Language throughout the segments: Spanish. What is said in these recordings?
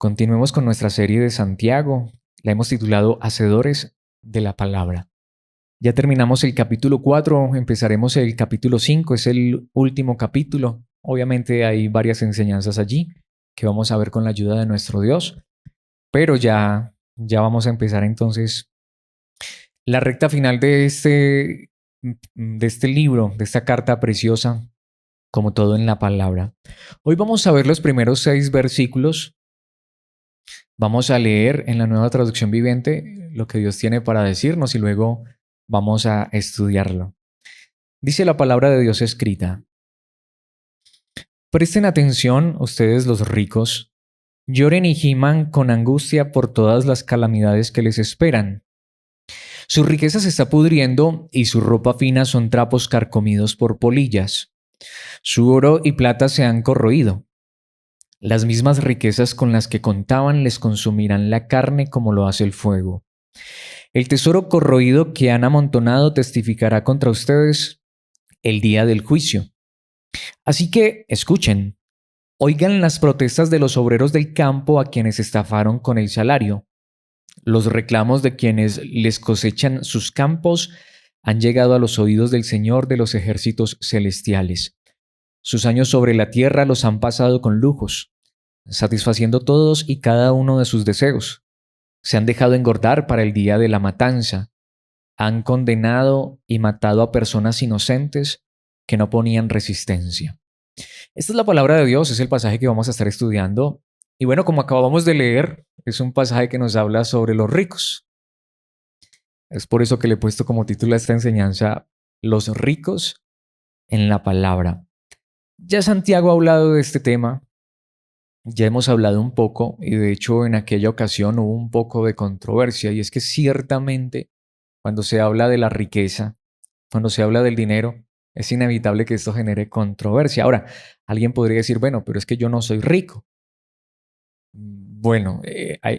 Continuemos con nuestra serie de Santiago. La hemos titulado Hacedores de la Palabra. Ya terminamos el capítulo 4, empezaremos el capítulo 5, es el último capítulo. Obviamente hay varias enseñanzas allí que vamos a ver con la ayuda de nuestro Dios, pero ya vamos a empezar entonces la recta final de este libro, de esta carta preciosa, como todo en la palabra. Hoy vamos a ver los primeros 6 versículos. Vamos a leer en la nueva traducción viviente lo que Dios tiene para decirnos y luego vamos a estudiarlo. Dice la palabra de Dios escrita: Presten atención, ustedes los ricos, lloren y giman con angustia por todas las calamidades que les esperan. Su riqueza se está pudriendo y su ropa fina son trapos carcomidos por polillas. Su oro y plata se han corroído. Las mismas riquezas con las que contaban les consumirán la carne como lo hace el fuego. El tesoro corroído que han amontonado testificará contra ustedes el día del juicio. Así que escuchen, oigan las protestas de los obreros del campo a quienes estafaron con el salario. Los reclamos de quienes les cosechan sus campos han llegado a los oídos del Señor de los ejércitos celestiales. Sus años sobre la tierra los han pasado con lujos, satisfaciendo todos y cada uno de sus deseos. Se han dejado engordar para el día de la matanza. Han condenado y matado a personas inocentes que no ponían resistencia. Esta es la palabra de Dios, es el pasaje que vamos a estar estudiando. Y bueno, como acabamos de leer, es un pasaje que nos habla sobre los ricos. Es por eso que le he puesto como título a esta enseñanza, Los ricos en la palabra. Ya Santiago ha hablado de este tema, ya hemos hablado un poco, y de hecho en aquella ocasión hubo un poco de controversia, y es que ciertamente cuando se habla de la riqueza, cuando se habla del dinero, es inevitable que esto genere controversia. Ahora, alguien podría decir, bueno, pero es que yo no soy rico. Bueno,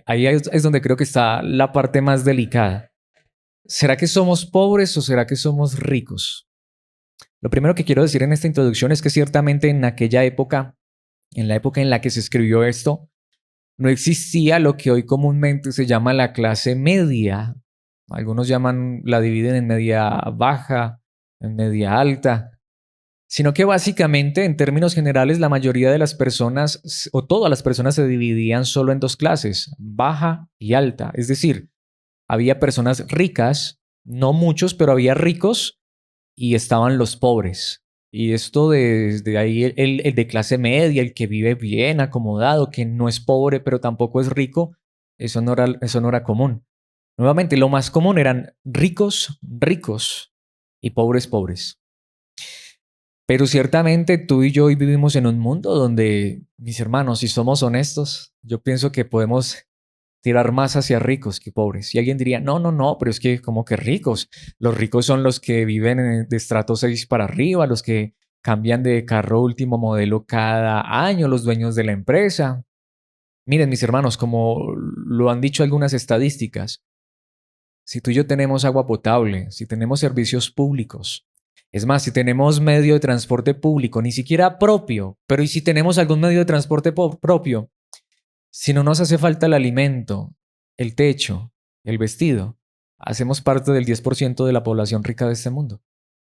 ahí es donde creo que está la parte más delicada. ¿Será que somos pobres o será que somos ricos? Lo primero que quiero decir en esta introducción es que ciertamente en aquella época, en la época en la que se escribió esto, no existía lo que hoy comúnmente se llama la clase media. Algunos la dividen en media baja, en media alta, sino que básicamente, en términos generales, la mayoría de las personas, o todas las personas, se dividían solo en 2 clases, baja y alta. Es decir, había personas ricas, no muchos, pero había ricos y estaban los pobres. Y esto desde ahí, el de clase media, el que vive bien, acomodado, que no es pobre, pero tampoco es rico, eso no era común. Nuevamente, lo más común eran ricos, ricos y pobres, pobres. Pero ciertamente tú y yo hoy vivimos en un mundo donde, mis hermanos, si somos honestos, yo pienso que podemos tirar más hacia ricos que pobres. Y alguien diría, no, no, no, pero es que como que ricos. Los ricos son los que viven de estrato 6 para arriba, los que cambian de carro último modelo cada año, los dueños de la empresa. Miren, mis hermanos, como lo han dicho algunas estadísticas, si tú y yo tenemos agua potable, si tenemos servicios públicos, es más, si tenemos medio de transporte público, ni siquiera propio, pero ¿y si tenemos algún medio de transporte propio? Si no nos hace falta el alimento, el techo, el vestido, hacemos parte del 10% de la población rica de este mundo.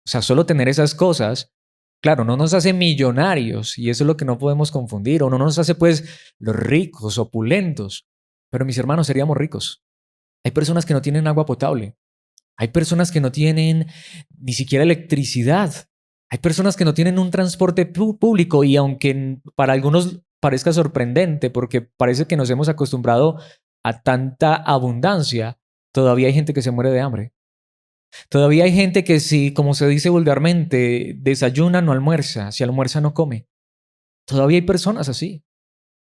O sea, solo tener esas cosas, claro, no nos hace millonarios y eso es lo que no podemos confundir, o no nos hace pues los ricos, opulentos, pero mis hermanos seríamos ricos. Hay personas que no tienen agua potable. Hay personas que no tienen ni siquiera electricidad. Hay personas que no tienen un transporte público y aunque para algunos parezca sorprendente porque parece que nos hemos acostumbrado a tanta abundancia, todavía hay gente que se muere de hambre. Todavía hay gente que si, como se dice vulgarmente, desayuna no almuerza, si almuerza no come. Todavía hay personas así.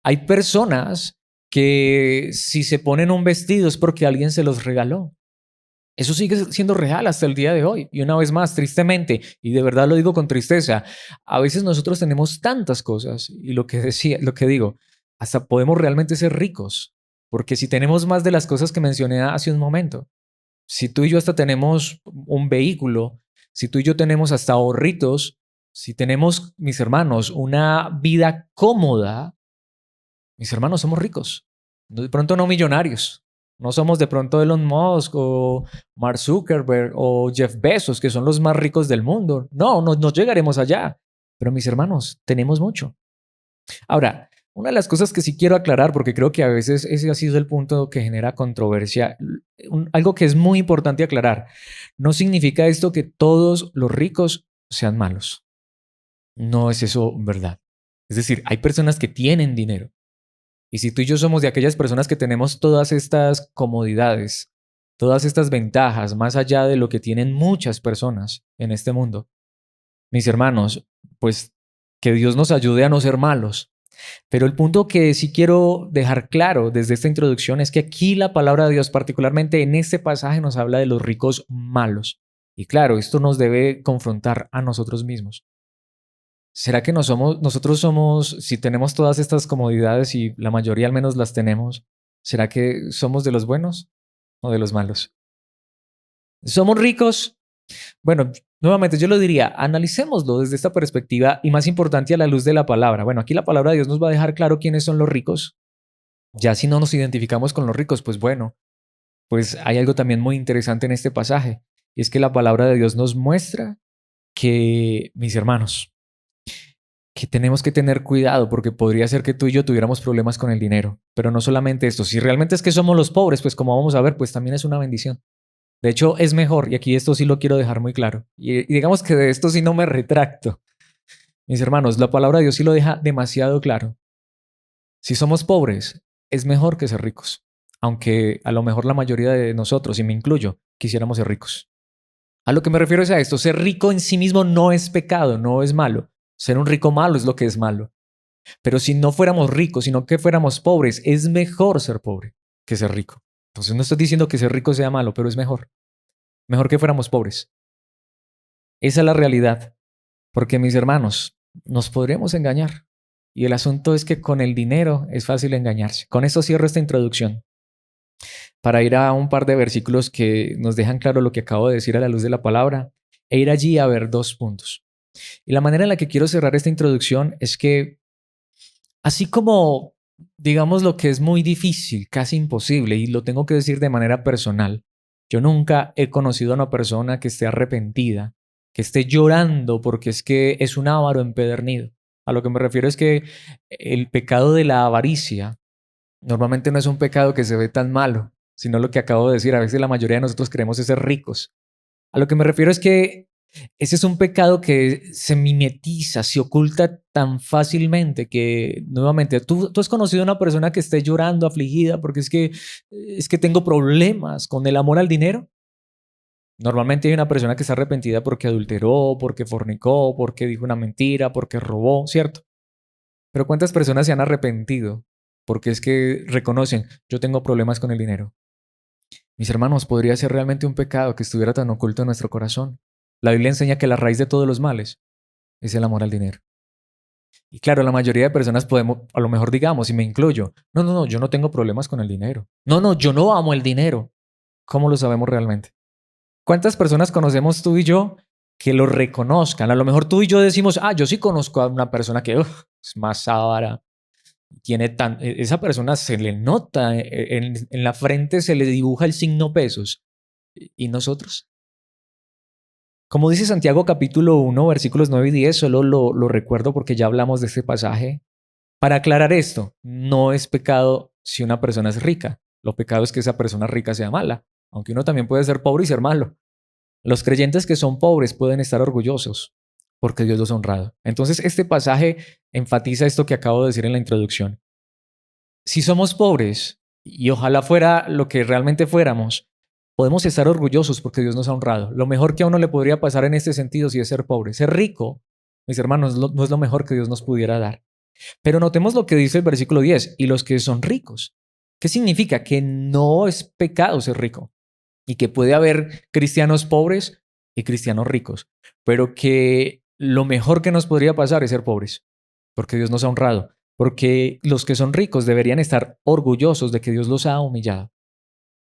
Hay personas que si se ponen un vestido es porque alguien se los regaló. Eso sigue siendo real hasta el día de hoy. Y una vez más, tristemente, y de verdad lo digo con tristeza, a veces nosotros tenemos tantas cosas y lo que digo, hasta podemos realmente ser ricos. Porque si tenemos más de las cosas que mencioné hace un momento, si tú y yo hasta tenemos un vehículo, si tú y yo tenemos hasta ahorritos, si tenemos, mis hermanos, una vida cómoda, Mis hermanos, somos ricos. De pronto no millonarios. No somos de pronto Elon Musk o Mark Zuckerberg o Jeff Bezos, que son los más ricos del mundo. No llegaremos allá. Pero mis hermanos, tenemos mucho. Ahora, una de las cosas que sí quiero aclarar, porque creo que a veces ese ha sido el punto que genera controversia, algo que es muy importante aclarar, no significa esto que todos los ricos sean malos. No es eso verdad. Es decir, hay personas que tienen dinero. Y si tú y yo somos de aquellas personas que tenemos todas estas comodidades, todas estas ventajas, más allá de lo que tienen muchas personas en este mundo, mis hermanos, pues que Dios nos ayude a no ser malos. Pero el punto que sí quiero dejar claro desde esta introducción es que aquí la palabra de Dios, particularmente en este pasaje, nos habla de los ricos malos. Y claro, esto nos debe confrontar a nosotros mismos. ¿Será que nosotros somos, si tenemos todas estas comodidades y la mayoría al menos las tenemos, ¿será que somos de los buenos o de los malos? ¿Somos ricos? Bueno, nuevamente yo lo diría, analicémoslo desde esta perspectiva y más importante a la luz de la palabra. Bueno, aquí la palabra de Dios nos va a dejar claro quiénes son los ricos. Ya si no nos identificamos con los ricos, pues bueno, pues hay algo también muy interesante en este pasaje, y es que la palabra de Dios nos muestra que, mis hermanos, que tenemos que tener cuidado porque podría ser que tú y yo tuviéramos problemas con el dinero. Pero no solamente esto, si realmente es que somos los pobres, pues como vamos a ver, pues también es una bendición. De hecho, es mejor, y aquí esto sí lo quiero dejar muy claro, y digamos que de esto sí no me retracto. Mis hermanos, la palabra de Dios sí lo deja demasiado claro. Si somos pobres, es mejor que ser ricos, aunque a lo mejor la mayoría de nosotros, y me incluyo, quisiéramos ser ricos. A lo que me refiero es a esto, ser rico en sí mismo no es pecado, no es malo. Ser un rico malo es lo que es malo. Pero si no fuéramos ricos, sino que fuéramos pobres, es mejor ser pobre que ser rico. Entonces no estoy diciendo que ser rico sea malo, pero es mejor. Mejor que fuéramos pobres. Esa es la realidad. Porque mis hermanos, nos podríamos engañar. Y el asunto es que con el dinero es fácil engañarse. Con esto cierro esta introducción para ir a un par de versículos que nos dejan claro lo que acabo de decir a la luz de la palabra e ir allí a ver dos puntos. Y la manera en la que quiero cerrar esta introducción es que así como digamos lo que es muy difícil, casi imposible, y lo tengo que decir de manera personal, yo nunca he conocido a una persona que esté arrepentida, que esté llorando porque es que es un avaro empedernido. A lo que me refiero es que el pecado de la avaricia normalmente no es un pecado que se ve tan malo, sino lo que acabo de decir, a veces la mayoría de nosotros queremos ser ricos. A lo que me refiero es que ese es un pecado que se mimetiza, se oculta tan fácilmente que, nuevamente, ¿tú has conocido a una persona que esté llorando, afligida, porque es que tengo problemas con el amor al dinero? Normalmente hay una persona que está arrepentida porque adulteró, porque fornicó, porque dijo una mentira, porque robó, ¿cierto? Pero ¿cuántas personas se han arrepentido porque es que reconocen, yo tengo problemas con el dinero? Mis hermanos, podría ser realmente un pecado que estuviera tan oculto en nuestro corazón. La Biblia enseña que la raíz de todos los males es el amor al dinero. Y claro, la mayoría de personas podemos, a lo mejor digamos, y me incluyo, no, yo no tengo problemas con el dinero. No, yo no amo el dinero. ¿Cómo lo sabemos realmente? ¿Cuántas personas conocemos tú y yo que lo reconozcan? A lo mejor tú y yo decimos, yo sí conozco a una persona que es más avara, esa persona se le nota, en la frente se le dibuja el signo pesos. ¿Y nosotros? Como dice Santiago capítulo 1, versículos 9 y 10, solo lo recuerdo porque ya hablamos de este pasaje. Para aclarar esto, no es pecado si una persona es rica. Lo pecado es que esa persona rica sea mala, aunque uno también puede ser pobre y ser malo. Los creyentes que son pobres pueden estar orgullosos porque Dios los ha honrado. Entonces, este pasaje enfatiza esto que acabo de decir en la introducción. Si somos pobres, y ojalá fuera lo que realmente fuéramos, podemos estar orgullosos porque Dios nos ha honrado. Lo mejor que a uno le podría pasar en este sentido si es ser pobre. Ser rico, mis hermanos, no es lo mejor que Dios nos pudiera dar. Pero notemos lo que dice el versículo 10, y los que son ricos. ¿Qué significa? Que no es pecado ser rico y que puede haber cristianos pobres y cristianos ricos, pero que lo mejor que nos podría pasar es ser pobres, porque Dios nos ha honrado, porque los que son ricos deberían estar orgullosos de que Dios los ha humillado.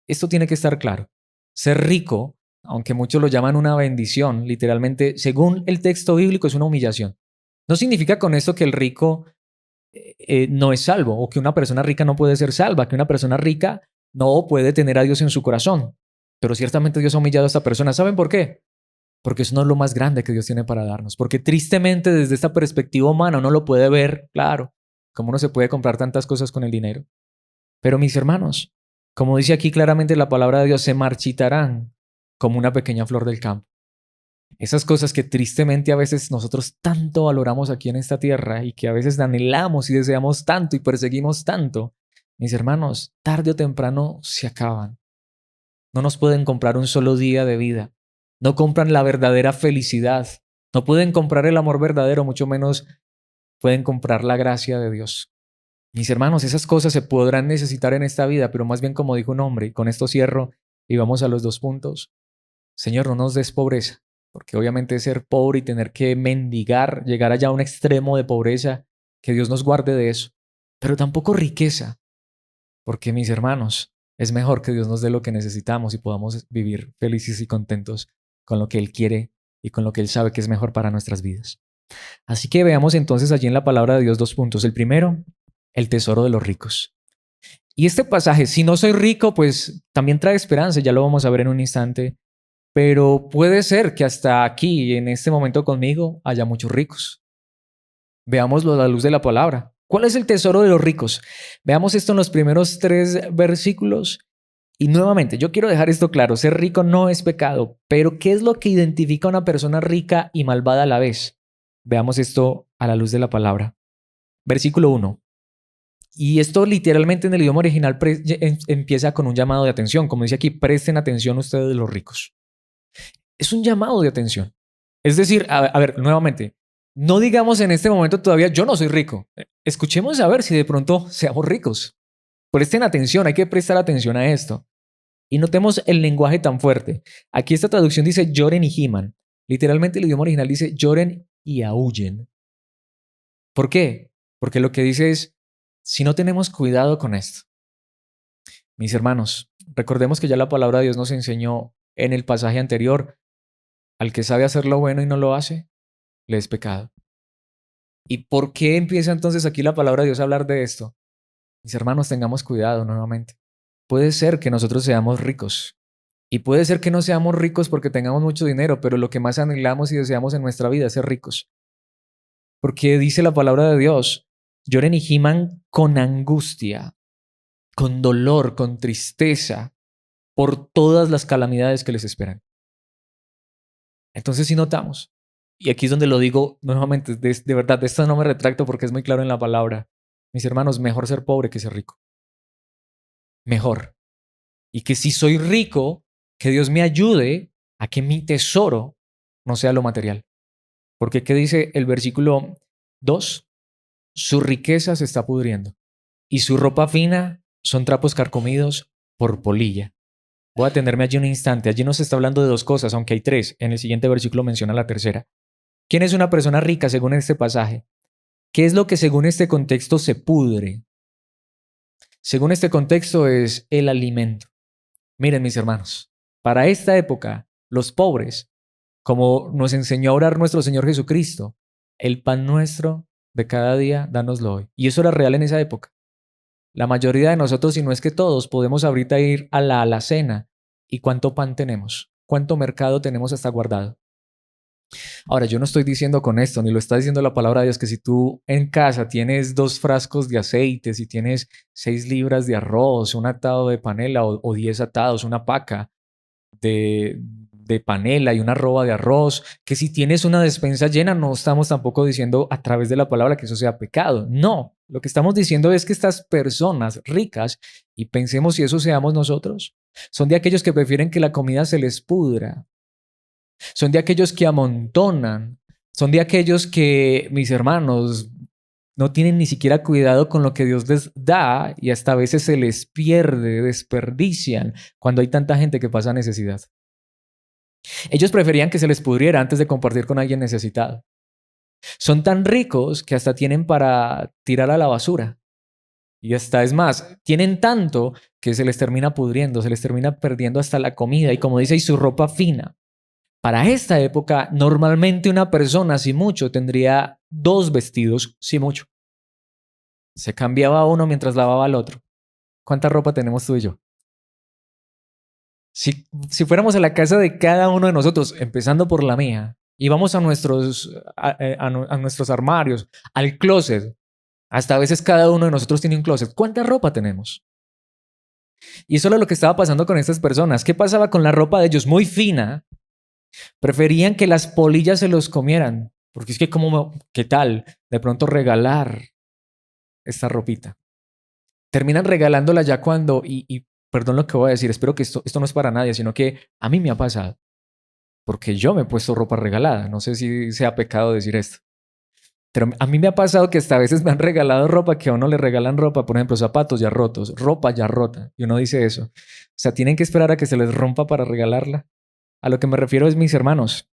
Esto tiene que estar claro. Ser rico, aunque muchos lo llaman una bendición, literalmente, según el texto bíblico, es una humillación. No significa con esto que el rico no es salvo, o que una persona rica no puede ser salva, que una persona rica no puede tener a Dios en su corazón. Pero ciertamente Dios ha humillado a esta persona. ¿Saben por qué? Porque eso no es lo más grande que Dios tiene para darnos. Porque tristemente desde esta perspectiva humana uno lo puede ver, claro, como uno se puede comprar tantas cosas con el dinero. Pero mis hermanos, como dice aquí claramente la palabra de Dios, se marchitarán como una pequeña flor del campo. Esas cosas que tristemente a veces nosotros tanto valoramos aquí en esta tierra y que a veces anhelamos y deseamos tanto y perseguimos tanto, mis hermanos, tarde o temprano se acaban. No nos pueden comprar un solo día de vida. No compran la verdadera felicidad. No pueden comprar el amor verdadero, mucho menos pueden comprar la gracia de Dios. Mis hermanos, esas cosas se podrán necesitar en esta vida, pero más bien como dijo un hombre, y con esto cierro y vamos a los 2 puntos. Señor, no nos des pobreza, porque obviamente ser pobre y tener que mendigar, llegar allá a un extremo de pobreza, que Dios nos guarde de eso. Pero tampoco riqueza, porque mis hermanos, es mejor que Dios nos dé lo que necesitamos y podamos vivir felices y contentos con lo que Él quiere y con lo que Él sabe que es mejor para nuestras vidas. Así que veamos entonces allí en la palabra de Dios 2 puntos. El primero, el tesoro de los ricos. Y este pasaje, si no soy rico, pues también trae esperanza, ya lo vamos a ver en un instante, pero puede ser que hasta aquí, en este momento conmigo, haya muchos ricos. Veámoslo a la luz de la palabra. ¿Cuál es el tesoro de los ricos? Veamos esto en los primeros 3 versículos. Y nuevamente, yo quiero dejar esto claro, ser rico no es pecado, pero ¿qué es lo que identifica a una persona rica y malvada a la vez? Veamos esto a la luz de la palabra. Versículo 1. Y esto literalmente en el idioma original empieza con un llamado de atención. Como dice aquí, presten atención ustedes los ricos. Es un llamado de atención. Es decir, a ver, nuevamente, no digamos en este momento todavía yo no soy rico. Escuchemos a ver si de pronto seamos ricos. Presten atención, hay que prestar atención a esto. Y notemos el lenguaje tan fuerte. Aquí esta traducción dice lloren y giman. Literalmente el idioma original dice lloren y aúllen. ¿Por qué? Porque lo que dice es, si no tenemos cuidado con esto, mis hermanos, recordemos que ya la palabra de Dios nos enseñó en el pasaje anterior, al que sabe hacer lo bueno y no lo hace, le es pecado. ¿Y por qué empieza entonces aquí la palabra de Dios a hablar de esto? Mis hermanos, tengamos cuidado nuevamente. Puede ser que nosotros seamos ricos y puede ser que no seamos ricos porque tengamos mucho dinero, pero lo que más anhelamos y deseamos en nuestra vida es ser ricos. Porque dice la palabra de Dios, lloren y giman con angustia, con dolor, con tristeza, por todas las calamidades que les esperan. Entonces sí notamos, y aquí es donde lo digo nuevamente, de verdad, de esto no me retracto porque es muy claro en la palabra. Mis hermanos, mejor ser pobre que ser rico. Mejor. Y que si soy rico, que Dios me ayude a que mi tesoro no sea lo material. Porque ¿qué dice el versículo 2? Su riqueza se está pudriendo y su ropa fina son trapos carcomidos por polilla. Voy a detenerme allí un instante. Allí nos está hablando de 2 cosas, aunque hay 3. En el siguiente versículo menciona la tercera. ¿Quién es una persona rica según este pasaje? ¿Qué es lo que según este contexto se pudre? Según este contexto es el alimento. Miren mis hermanos, para esta época, los pobres, como nos enseñó a orar nuestro Señor Jesucristo, el pan nuestro de cada día, dánoslo hoy. Y eso era real en esa época. La mayoría de nosotros, si no es que todos, podemos ahorita ir a la alacena. ¿Y cuánto pan tenemos? ¿Cuánto mercado tenemos hasta guardado? Ahora, yo no estoy diciendo con esto, ni lo está diciendo la palabra de Dios, que si tú en casa tienes 2 frascos de aceite, si tienes 6 libras de arroz, un atado de panela o 10 atados, una paca de panela y una arroba de arroz, que si tienes una despensa llena, no estamos tampoco diciendo a través de la palabra que eso sea pecado. No, lo que estamos diciendo es que estas personas ricas, y pensemos si eso seamos nosotros, son de aquellos que prefieren que la comida se les pudra, son de aquellos que amontonan, son de aquellos que, mis hermanos, no tienen ni siquiera cuidado con lo que Dios les da y hasta a veces se les pierde, desperdician cuando hay tanta gente que pasa necesidad. Ellos preferían que se les pudriera antes de compartir con alguien necesitado. Son tan ricos que hasta tienen para tirar a la basura. Y hasta es más, tienen tanto que se les termina pudriendo, se les termina perdiendo hasta la comida y como dice, y su ropa fina. Para esta época, normalmente una persona, si mucho, tendría 2 vestidos, si mucho. Se cambiaba uno mientras lavaba al otro. ¿Cuánta ropa tenemos tú y yo? Si fuéramos a la casa de cada uno de nosotros, empezando por la mía, y vamos a nuestros armarios, al closet, hasta a veces cada uno de nosotros tiene un closet. ¿Cuánta ropa tenemos? Y eso era lo que estaba pasando con estas personas. ¿Qué pasaba con la ropa de ellos? Muy fina. Preferían que las polillas se los comieran. Porque es que, ¿qué tal? De pronto regalar esta ropita. Terminan regalándola ya y perdón lo que voy a decir, espero que esto no es para nadie, sino que a mí me ha pasado. Porque yo me he puesto ropa regalada. No sé si sea pecado decir esto. Pero a mí me ha pasado que hasta a veces me han regalado ropa que a uno le regalan ropa, por ejemplo, zapatos ya rotos, ropa ya rota. Y uno dice eso. O sea, tienen que esperar a que se les rompa para regalarla. A lo que me refiero es, mis hermanos,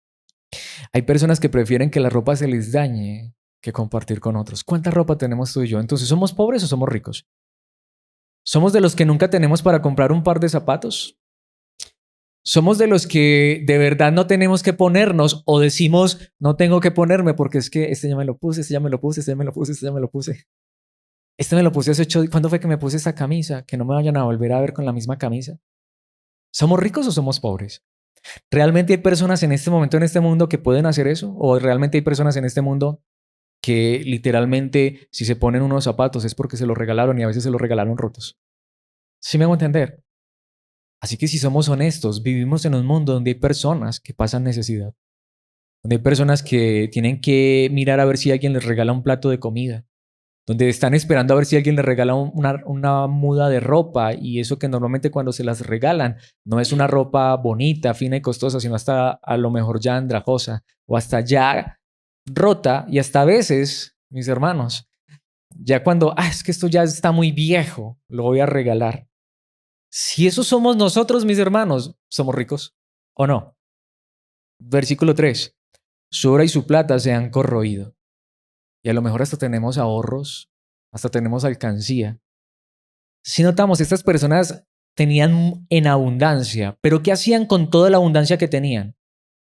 hay personas que prefieren que la ropa se les dañe que compartir con otros. ¿Cuánta ropa tenemos tú y yo? Entonces, ¿somos pobres o somos ricos? ¿Somos de los que nunca tenemos para comprar un par de zapatos? ¿Somos de los que de verdad no tenemos que ponernos o decimos no tengo que ponerme porque es que este ya me lo puse, este ya me lo puse, este ya me lo puse, este ya me lo puse? Este me lo puse hace 8 días. ¿Cuándo fue que me puse esa camisa? Que no me vayan a volver a ver con la misma camisa. ¿Somos ricos o somos pobres? ¿Realmente hay personas en este momento en este mundo que pueden hacer eso? ¿O realmente hay personas en este mundo que literalmente si se ponen unos zapatos es porque se los regalaron y a veces se los regalaron rotos? ¿Sí me hago entender? Así que si somos honestos, vivimos en un mundo donde hay personas que pasan necesidad, donde hay personas que tienen que mirar a ver si alguien les regala un plato de comida, donde están esperando a ver si alguien les regala una muda de ropa y eso que normalmente cuando se las regalan no es una ropa bonita, fina y costosa, sino hasta a lo mejor ya andrajosa o hasta ya rota y hasta a veces, mis hermanos, ya cuando, es que esto ya está muy viejo, lo voy a regalar. Si eso somos nosotros, mis hermanos, ¿somos ricos o no? Versículo 3. Su oro y su plata se han corroído. Y a lo mejor hasta tenemos ahorros, hasta tenemos alcancía. Si notamos, estas personas tenían en abundancia, pero ¿qué hacían con toda la abundancia que tenían?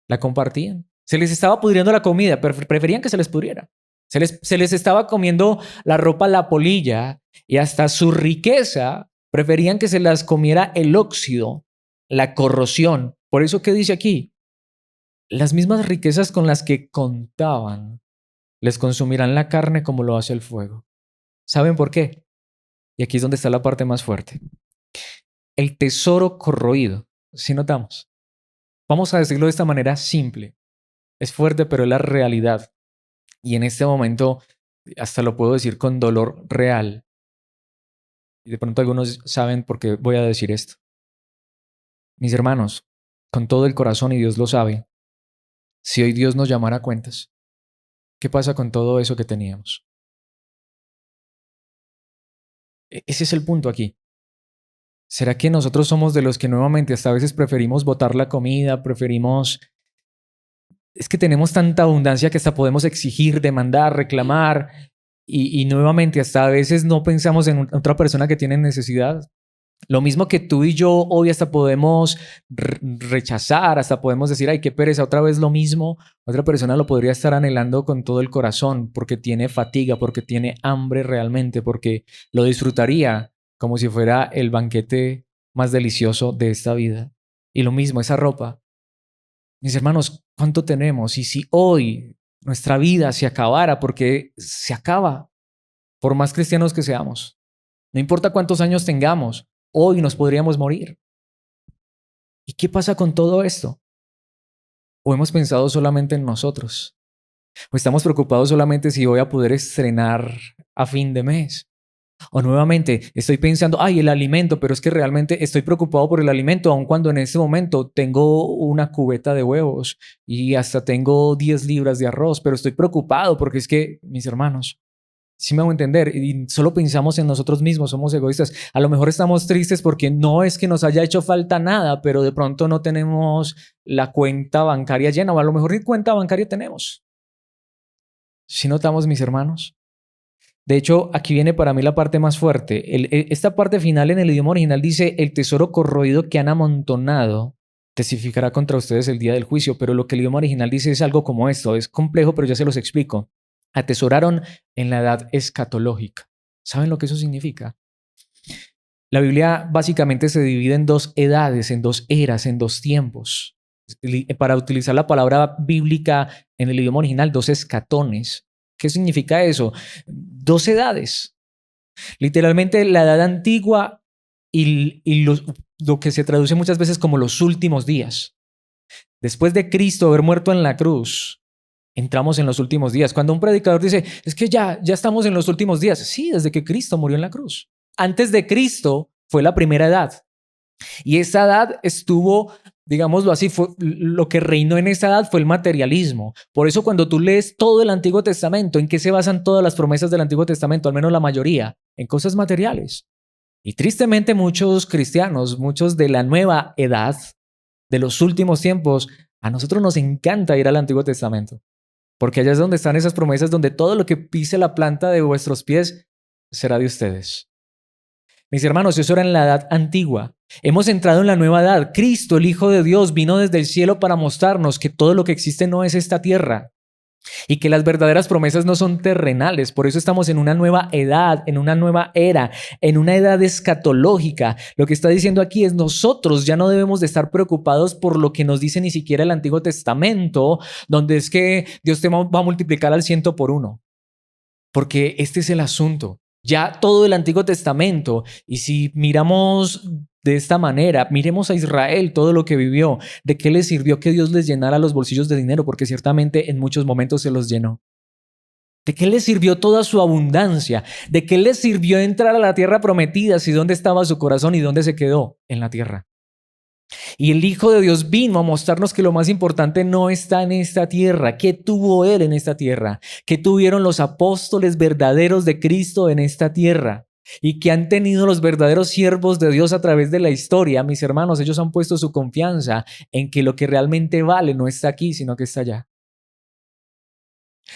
La compartían. Se les estaba pudriendo la comida, pero preferían que se les pudriera. Se les estaba comiendo la ropa, la polilla, y hasta su riqueza preferían que se las comiera el óxido, la corrosión. Por eso, ¿qué dice aquí? Las mismas riquezas con las que contaban les consumirán la carne como lo hace el fuego. ¿Saben por qué? Y aquí es donde está la parte más fuerte. El tesoro corroído. Si notamos. Vamos a decirlo de esta manera simple. Es fuerte, pero es la realidad. Y en este momento, hasta lo puedo decir con dolor real. Y de pronto algunos saben por qué voy a decir esto. Mis hermanos, con todo el corazón, y Dios lo sabe, si hoy Dios nos llamara a cuentas, ¿qué pasa con todo eso que teníamos? Ese es el punto aquí. ¿Será que nosotros somos de los que nuevamente hasta a veces preferimos botar la comida, preferimos... Es que tenemos tanta abundancia que hasta podemos exigir, demandar, reclamar y nuevamente hasta a veces no pensamos en otra persona que tiene necesidad. Lo mismo que tú y yo hoy hasta podemos rechazar, hasta podemos decir, ay, qué pereza, otra vez lo mismo. Otra persona lo podría estar anhelando con todo el corazón porque tiene fatiga, porque tiene hambre realmente, porque lo disfrutaría como si fuera el banquete más delicioso de esta vida. Y lo mismo, esa ropa. Mis hermanos, ¿cuánto tenemos? Y si hoy nuestra vida se acabara, porque se acaba, por más cristianos que seamos, no importa cuántos años tengamos, hoy nos podríamos morir. ¿Y qué pasa con todo esto? ¿O hemos pensado solamente en nosotros? ¿O estamos preocupados solamente si voy a poder estrenar a fin de mes? O nuevamente estoy pensando, ay, el alimento, pero es que realmente estoy preocupado por el alimento, aun cuando en este momento tengo una cubeta de huevos y hasta tengo 10 libras de arroz, pero estoy preocupado porque es que, mis hermanos, sí me hago entender, y solo pensamos en nosotros mismos, somos egoístas. A lo mejor estamos tristes porque no es que nos haya hecho falta nada, pero de pronto no tenemos la cuenta bancaria llena, o a lo mejor ni cuenta bancaria tenemos. ¿Sí notamos, mis hermanos? De hecho, aquí viene para mí la parte más fuerte. Esta parte final en el idioma original dice, el tesoro corroído que han amontonado testificará contra ustedes el día del juicio, pero lo que el idioma original dice es algo como esto. Es complejo, pero ya se los explico. Atesoraron en la edad escatológica. ¿Saben lo que eso significa? La Biblia básicamente se divide en dos edades, en dos eras, en dos tiempos. Para utilizar la palabra bíblica en el idioma original, dos escatones. ¿Qué significa eso? Dos edades. Literalmente la edad antigua y lo que se traduce muchas veces como los últimos días. Después de Cristo haber muerto en la cruz, entramos en los últimos días. Cuando un predicador dice, es que ya estamos en los últimos días. Sí, desde que Cristo murió en la cruz. Antes de Cristo fue la primera edad. Y esa edad estuvo, digámoslo así, fue, lo que reinó en esa edad fue el materialismo. Por eso cuando tú lees todo el Antiguo Testamento, ¿en qué se basan todas las promesas del Antiguo Testamento? Al menos la mayoría, en cosas materiales. Y tristemente muchos cristianos, muchos de la nueva edad, de los últimos tiempos, a nosotros nos encanta ir al Antiguo Testamento. Porque allá es donde están esas promesas, donde todo lo que pise la planta de vuestros pies será de ustedes. Mis hermanos, eso era en la edad antigua. Hemos entrado en la nueva edad. Cristo, el Hijo de Dios, vino desde el cielo para mostrarnos que todo lo que existe no es esta tierra y que las verdaderas promesas no son terrenales. Por eso estamos en una nueva edad, en una nueva era, en una edad escatológica. Lo que está diciendo aquí es nosotros ya no debemos de estar preocupados por lo que nos dice ni siquiera el Antiguo Testamento, donde es que Dios te va a multiplicar al 100 por 1. Porque este es el asunto. Ya todo el Antiguo Testamento, y si miramos de esta manera, miremos a Israel, todo lo que vivió, ¿de qué les sirvió que Dios les llenara los bolsillos de dinero? Porque ciertamente en muchos momentos se los llenó. ¿De qué les sirvió toda su abundancia? ¿De qué les sirvió entrar a la tierra prometida si dónde estaba su corazón y dónde se quedó? En la tierra. Y el Hijo de Dios vino a mostrarnos que lo más importante no está en esta tierra. ¿Qué tuvo Él en esta tierra? ¿Qué tuvieron los apóstoles verdaderos de Cristo en esta tierra? Y que han tenido los verdaderos siervos de Dios a través de la historia. Mis hermanos, ellos han puesto su confianza en que lo que realmente vale no está aquí, sino que está allá.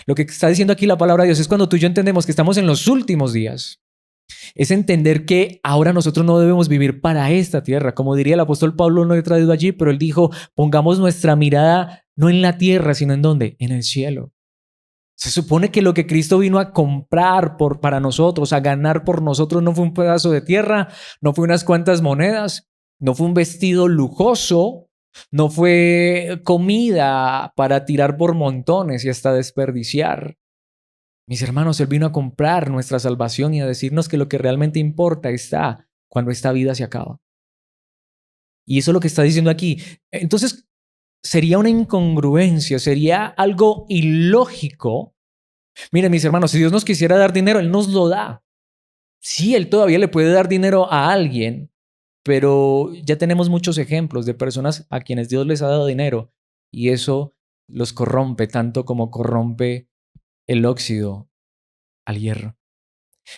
Lo que está diciendo aquí la palabra de Dios es cuando tú y yo entendemos que estamos en los últimos días. Es entender que ahora nosotros no debemos vivir para esta tierra. Como diría el apóstol Pablo, no he traído allí, pero él dijo, pongamos nuestra mirada no en la tierra, sino en ¿dónde? En el cielo. Se supone que lo que Cristo vino a comprar para nosotros, a ganar por nosotros, no fue un pedazo de tierra, no fue unas cuantas monedas, no fue un vestido lujoso, no fue comida para tirar por montones y hasta desperdiciar. Mis hermanos, Él vino a comprar nuestra salvación y a decirnos que lo que realmente importa está cuando esta vida se acaba. Y eso es lo que está diciendo aquí. Entonces, sería una incongruencia, sería algo ilógico. Miren, mis hermanos, si Dios nos quisiera dar dinero, Él nos lo da. Sí, Él todavía le puede dar dinero a alguien, pero ya tenemos muchos ejemplos de personas a quienes Dios les ha dado dinero y eso los corrompe tanto como corrompe el óxido al hierro.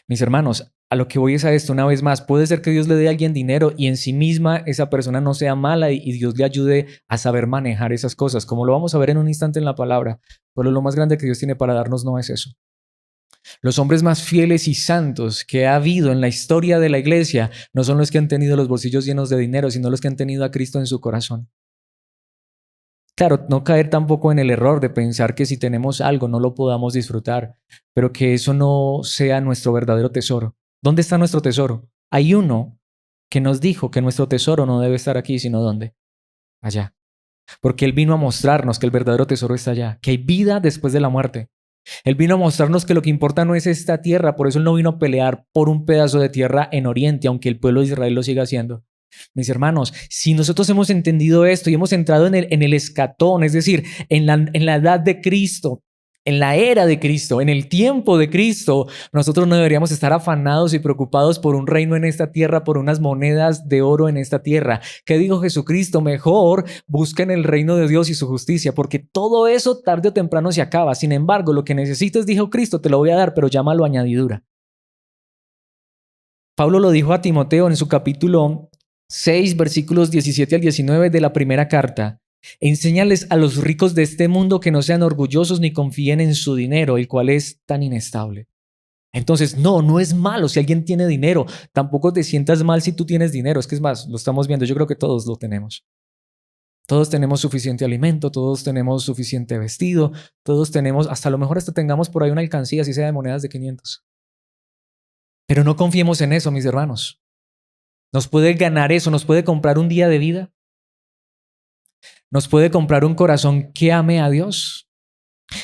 Mis hermanos, a lo que voy es a esto una vez más. Puede ser que Dios le dé a alguien dinero y en sí misma esa persona no sea mala y Dios le ayude a saber manejar esas cosas, como lo vamos a ver en un instante en la palabra. Pero lo más grande que Dios tiene para darnos no es eso. Los hombres más fieles y santos que ha habido en la historia de la iglesia no son los que han tenido los bolsillos llenos de dinero, sino los que han tenido a Cristo en su corazón. Claro, no caer tampoco en el error de pensar que si tenemos algo no lo podamos disfrutar, pero que eso no sea nuestro verdadero tesoro. ¿Dónde está nuestro tesoro? Hay uno que nos dijo que nuestro tesoro no debe estar aquí, sino ¿dónde? Allá. Porque Él vino a mostrarnos que el verdadero tesoro está allá, que hay vida después de la muerte. Él vino a mostrarnos que lo que importa no es esta tierra, por eso Él no vino a pelear por un pedazo de tierra en Oriente, aunque el pueblo de Israel lo siga haciendo. Mis hermanos, si nosotros hemos entendido esto y hemos entrado en el escatón, es decir, en la edad de Cristo, en la era de Cristo, en el tiempo de Cristo, nosotros no deberíamos estar afanados y preocupados por un reino en esta tierra, por unas monedas de oro en esta tierra. ¿Qué dijo Jesucristo? Mejor busquen el reino de Dios y su justicia, porque todo eso tarde o temprano se acaba. Sin embargo, lo que necesites, dijo Cristo, te lo voy a dar, pero llámalo añadidura. Pablo lo dijo a Timoteo en su capítulo 6, versículos 17 al 19 de la primera carta. Enséñales a los ricos de este mundo que no sean orgullosos ni confíen en su dinero, el cual es tan inestable. Entonces, no es malo si alguien tiene dinero. Tampoco te sientas mal si tú tienes dinero. Es que es más, lo estamos viendo. Yo creo que todos lo tenemos. Todos tenemos suficiente alimento, todos tenemos suficiente vestido, todos tenemos, hasta a lo mejor hasta tengamos por ahí una alcancía, si sea de monedas de 500. Pero no confiemos en eso, mis hermanos. Nos puede ganar eso, nos puede comprar un día de vida, nos puede comprar un corazón que ame a Dios.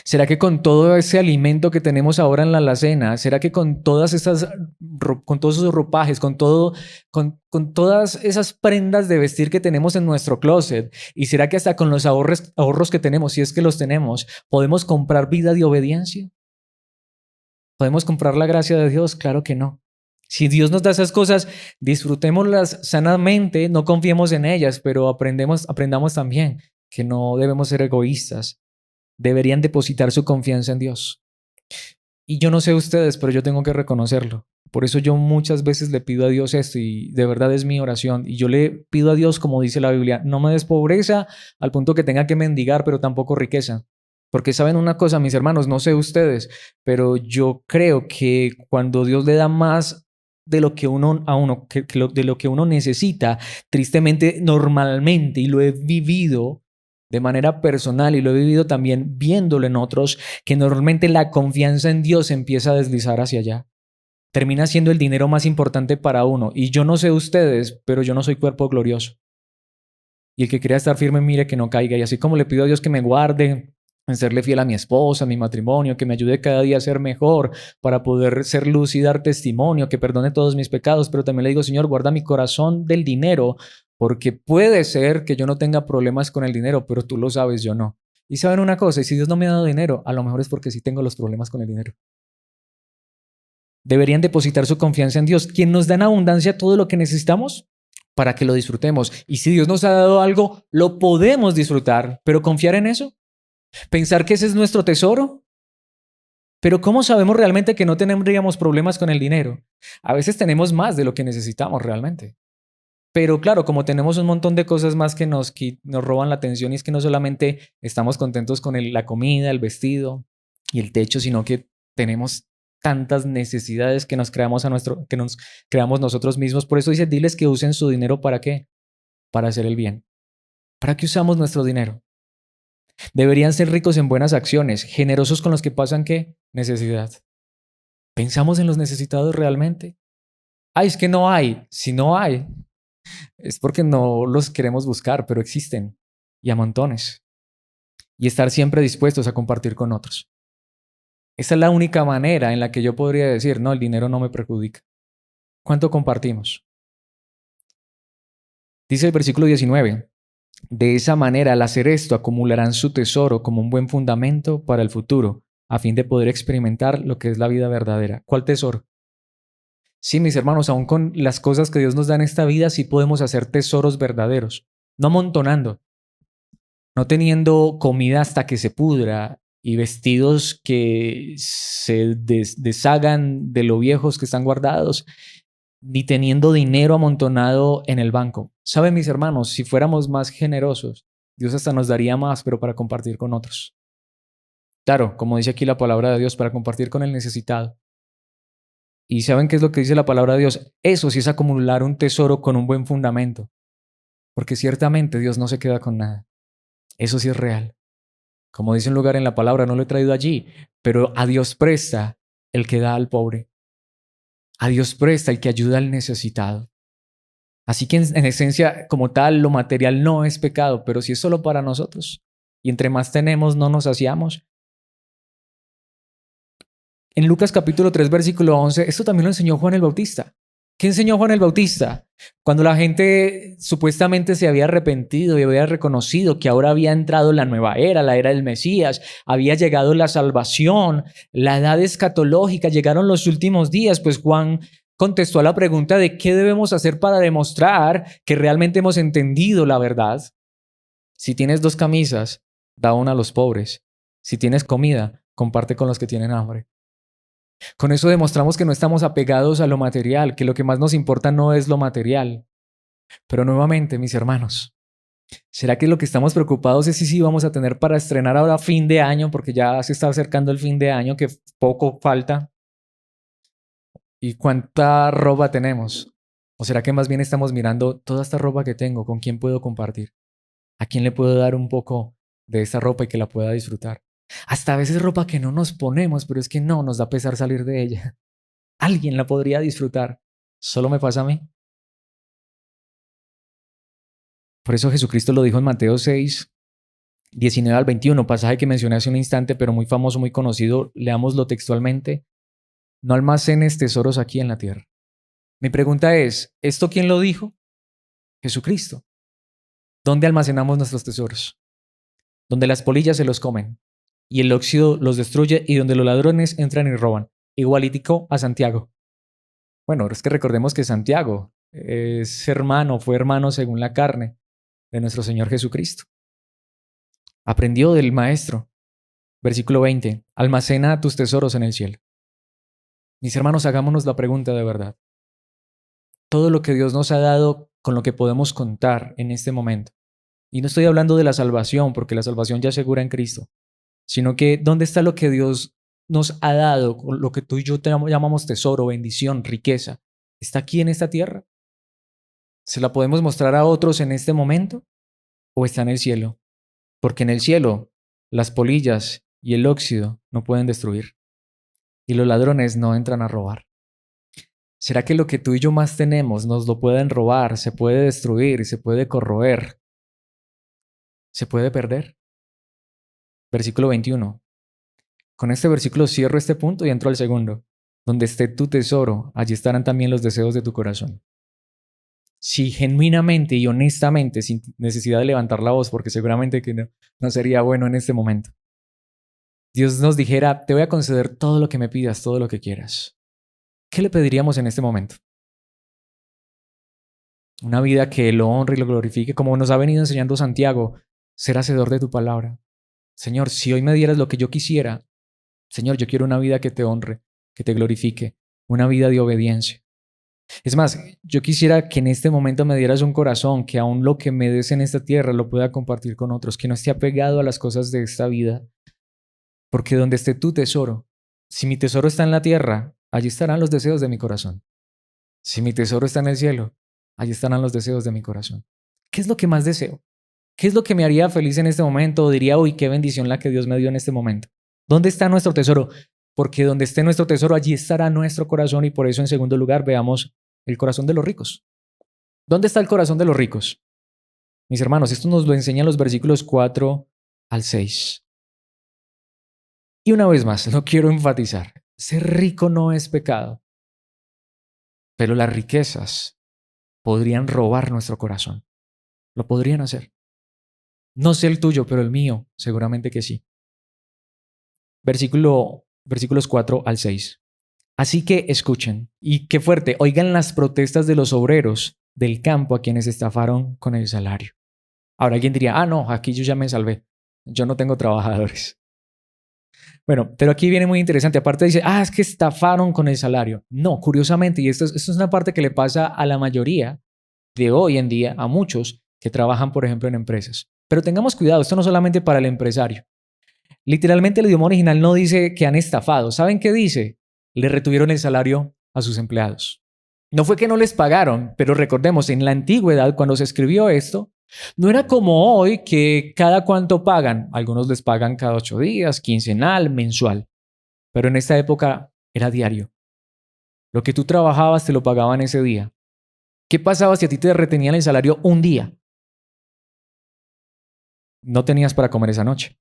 ¿Será que con todo ese alimento que tenemos ahora en la alacena, será que con todas esas, con todos esos ropajes, con todas esas prendas de vestir que tenemos en nuestro closet, y será que hasta con los ahorros que tenemos, si es que los tenemos, podemos comprar vida de obediencia? ¿Podemos comprar la gracia de Dios? Claro que no. Si Dios nos da esas cosas, disfrutémoslas sanamente, no confiemos en ellas, pero aprendamos también que no debemos ser egoístas. Deberían depositar su confianza en Dios. Y yo no sé ustedes, pero yo tengo que reconocerlo. Por eso yo muchas veces le pido a Dios esto y de verdad es mi oración. Y yo le pido a Dios, como dice la Biblia, no me des pobreza al punto que tenga que mendigar, pero tampoco riqueza. Porque saben una cosa, mis hermanos, no sé ustedes, pero yo creo que cuando Dios le da más de lo que uno a uno, de lo que uno necesita, tristemente, normalmente, y lo he vivido de manera personal y lo he vivido también viéndolo en otros, que normalmente la confianza en Dios empieza a deslizar hacia allá. Termina siendo el dinero más importante para uno. Y yo no sé ustedes, pero yo no soy cuerpo glorioso. Y el que quiera estar firme, mire que no caiga. Y así como le pido a Dios que me guarde, en serle fiel a mi esposa, a mi matrimonio, que me ayude cada día a ser mejor, para poder ser luz y dar testimonio, que perdone todos mis pecados, pero también le digo, Señor, guarda mi corazón del dinero, porque puede ser que yo no tenga problemas con el dinero, pero tú lo sabes, yo no. Y saben una cosa, y si Dios no me ha dado dinero, a lo mejor es porque sí tengo los problemas con el dinero. Deberían depositar su confianza en Dios, quien nos da en abundancia todo lo que necesitamos para que lo disfrutemos. Y si Dios nos ha dado algo, lo podemos disfrutar, pero confiar en eso, pensar que ese es nuestro tesoro. Pero ¿cómo sabemos realmente que no tendríamos problemas con el dinero? A veces tenemos más de lo que necesitamos realmente. Pero claro, como tenemos un montón de cosas más que nos roban la atención, y es que no solamente estamos contentos con la comida, el vestido y el techo, sino que tenemos tantas necesidades que que nos creamos nosotros mismos. Por eso dice, diles que usen su dinero ¿para qué? Para hacer el bien. ¿Para qué usamos nuestro dinero? Deberían ser ricos en buenas acciones, generosos con los que pasan ¿qué? Necesidad. ¿Pensamos en los necesitados realmente? Ay, es que no hay. Si no hay, es porque no los queremos buscar, pero existen y a montones. Y estar siempre dispuestos a compartir con otros. Esa es la única manera en la que yo podría decir, no, el dinero no me perjudica. ¿Cuánto compartimos? Dice el versículo 19, de esa manera al hacer esto acumularán su tesoro como un buen fundamento para el futuro, a fin de poder experimentar lo que es la vida verdadera. ¿Cuál tesoro? Sí, mis hermanos, aún con las cosas que Dios nos da en esta vida, sí podemos hacer tesoros verdaderos, no amontonando, no teniendo comida hasta que se pudra y vestidos que se deshagan de lo viejos que están guardados, ni teniendo dinero amontonado en el banco. Saben, mis hermanos, si fuéramos más generosos, Dios hasta nos daría más, pero para compartir con otros. Claro, como dice aquí la palabra de Dios, para compartir con el necesitado. ¿Y saben qué es lo que dice la palabra de Dios? Eso sí es acumular un tesoro con un buen fundamento, porque ciertamente Dios no se queda con nada. Eso sí es real. Como dice un lugar en la palabra, no lo he traído allí, pero a Dios presta el que da al pobre. A Dios presta el que ayuda al necesitado. Así que en esencia, como tal, lo material no es pecado, pero si es solo para nosotros. Y entre más tenemos, no nos saciamos. En Lucas capítulo 3, versículo 11, esto también lo enseñó Juan el Bautista. ¿Qué enseñó Juan el Bautista? Cuando la gente supuestamente se había arrepentido y había reconocido que ahora había entrado la nueva era, la era del Mesías, había llegado la salvación, la edad escatológica, llegaron los últimos días, pues Juan contestó a la pregunta de qué debemos hacer para demostrar que realmente hemos entendido la verdad. Si tienes 2 camisas, da una a los pobres. Si tienes comida, comparte con los que tienen hambre. Con eso demostramos que no estamos apegados a lo material, que lo que más nos importa no es lo material. Pero nuevamente, mis hermanos, ¿será que lo que estamos preocupados es si sí vamos a tener para estrenar ahora fin de año, porque ya se está acercando el fin de año, que poco falta? ¿Y cuánta ropa tenemos? ¿O será que más bien estamos mirando toda esta ropa que tengo, con quién puedo compartir? ¿A quién le puedo dar un poco de esta ropa y que la pueda disfrutar? Hasta a veces ropa que no nos ponemos, pero es que no nos da pesar salir de ella. Alguien la podría disfrutar. Solo me pasa a mí. Por eso Jesucristo lo dijo en Mateo 6, 19 al 21, pasaje que mencioné hace un instante, pero muy famoso, muy conocido. Leámoslo textualmente. No almacenes tesoros aquí en la tierra. Mi pregunta es, ¿esto quién lo dijo? Jesucristo. ¿Dónde almacenamos nuestros tesoros? Donde las polillas se los comen y el óxido los destruye y donde los ladrones entran y roban. Igualitico a Santiago. Bueno, es que recordemos que Santiago es hermano, fue hermano según la carne de nuestro Señor Jesucristo. Aprendió del Maestro. Versículo 20. Almacena tus tesoros en el cielo. Mis hermanos, hagámonos la pregunta de verdad. Todo lo que Dios nos ha dado con lo que podemos contar en este momento. Y no estoy hablando de la salvación, porque la salvación ya es segura en Cristo, sino que ¿dónde está lo que Dios nos ha dado, lo que tú y yo llamamos tesoro, bendición, riqueza? ¿Está aquí en esta tierra? ¿Se la podemos mostrar a otros en este momento? ¿O está en el cielo? Porque en el cielo las polillas y el óxido no pueden destruir y los ladrones no entran a robar. ¿Será que lo que tú y yo más tenemos nos lo pueden robar, se puede destruir, se puede corroer, se puede perder? Versículo 21. Con este versículo cierro este punto y entro al segundo. Donde esté tu tesoro, allí estarán también los deseos de tu corazón. Si genuinamente y honestamente, sin necesidad de levantar la voz, porque seguramente que no sería bueno en este momento, Dios nos dijera, te voy a conceder todo lo que me pidas, todo lo que quieras. ¿Qué le pediríamos en este momento? Una vida que lo honre y lo glorifique, como nos ha venido enseñando Santiago, ser hacedor de tu palabra. Señor, si hoy me dieras lo que yo quisiera, Señor, yo quiero una vida que te honre, que te glorifique, una vida de obediencia. Es más, yo quisiera que en este momento me dieras un corazón, que aún lo que me des en esta tierra lo pueda compartir con otros, que no esté apegado a las cosas de esta vida. Porque donde esté tu tesoro, si mi tesoro está en la tierra, allí estarán los deseos de mi corazón. Si mi tesoro está en el cielo, allí estarán los deseos de mi corazón. ¿Qué es lo que más deseo? ¿Qué es lo que me haría feliz en este momento? O diría, uy, qué bendición la que Dios me dio en este momento. ¿Dónde está nuestro tesoro? Porque donde esté nuestro tesoro, allí estará nuestro corazón. Y por eso, en segundo lugar, veamos el corazón de los ricos. ¿Dónde está el corazón de los ricos? Mis hermanos, esto nos lo enseñan los versículos 4 al 6. Y una vez más, lo quiero enfatizar. Ser rico no es pecado, pero las riquezas podrían robar nuestro corazón. Lo podrían hacer. No sé el tuyo, pero el mío, seguramente que sí. Versículos 4 al 6. Así que escuchen, y qué fuerte, oigan las protestas de los obreros del campo a quienes estafaron con el salario. Ahora alguien diría, no, aquí yo ya me salvé, yo no tengo trabajadores. Bueno, pero aquí viene muy interesante, aparte dice, es que estafaron con el salario. No, curiosamente, y esto es una parte que le pasa a la mayoría de hoy en día, a muchos que trabajan, por ejemplo, en empresas. Pero tengamos cuidado, esto no solamente para el empresario. Literalmente el idioma original no dice que han estafado. ¿Saben qué dice? Le retuvieron el salario a sus empleados. No fue que no les pagaron, pero recordemos, en la antigüedad, cuando se escribió esto, no era como hoy que cada cuánto pagan. Algunos les pagan cada 8 días, quincenal, mensual. Pero en esta época era diario. Lo que tú trabajabas te lo pagaban ese día. ¿Qué pasaba si a ti te retenían el salario un día? No tenías para comer esa noche.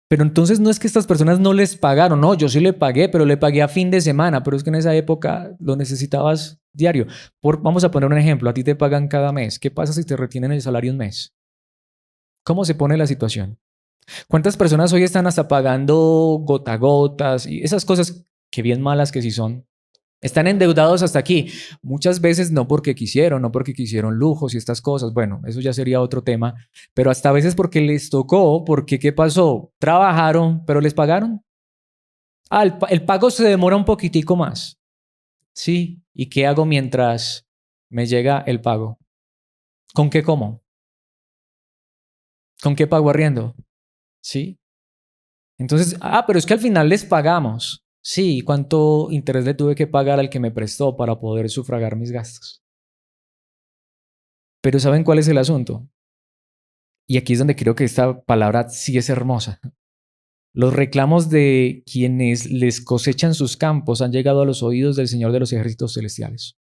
Pero entonces no es que estas personas no les pagaron, no, yo sí le pagué, pero le pagué a fin de semana, pero es que en esa época lo necesitabas diario. Vamos a poner un ejemplo, a ti te pagan cada mes. ¿Qué pasa si te retienen el salario un mes? ¿Cómo se pone la situación? ¿Cuántas personas hoy están hasta pagando gota a gotas y esas cosas que bien malas que sí son? Están endeudados hasta aquí. Muchas veces no porque quisieron, no porque quisieron lujos y estas cosas. Bueno, eso ya sería otro tema. Pero hasta a veces porque les tocó, porque ¿qué pasó? Trabajaron, pero les pagaron. El pago se demora un poquitico más. Sí. ¿Y qué hago mientras me llega el pago? ¿Con qué como? ¿Con qué pago arriendo? Sí. Entonces, pero es que al final les pagamos. Sí, ¿cuánto interés le tuve que pagar al que me prestó para poder sufragar mis gastos? Pero ¿saben cuál es el asunto? Y aquí es donde creo que esta palabra sí es hermosa. Los reclamos de quienes les cosechan sus campos han llegado a los oídos del Señor de los ejércitos celestiales.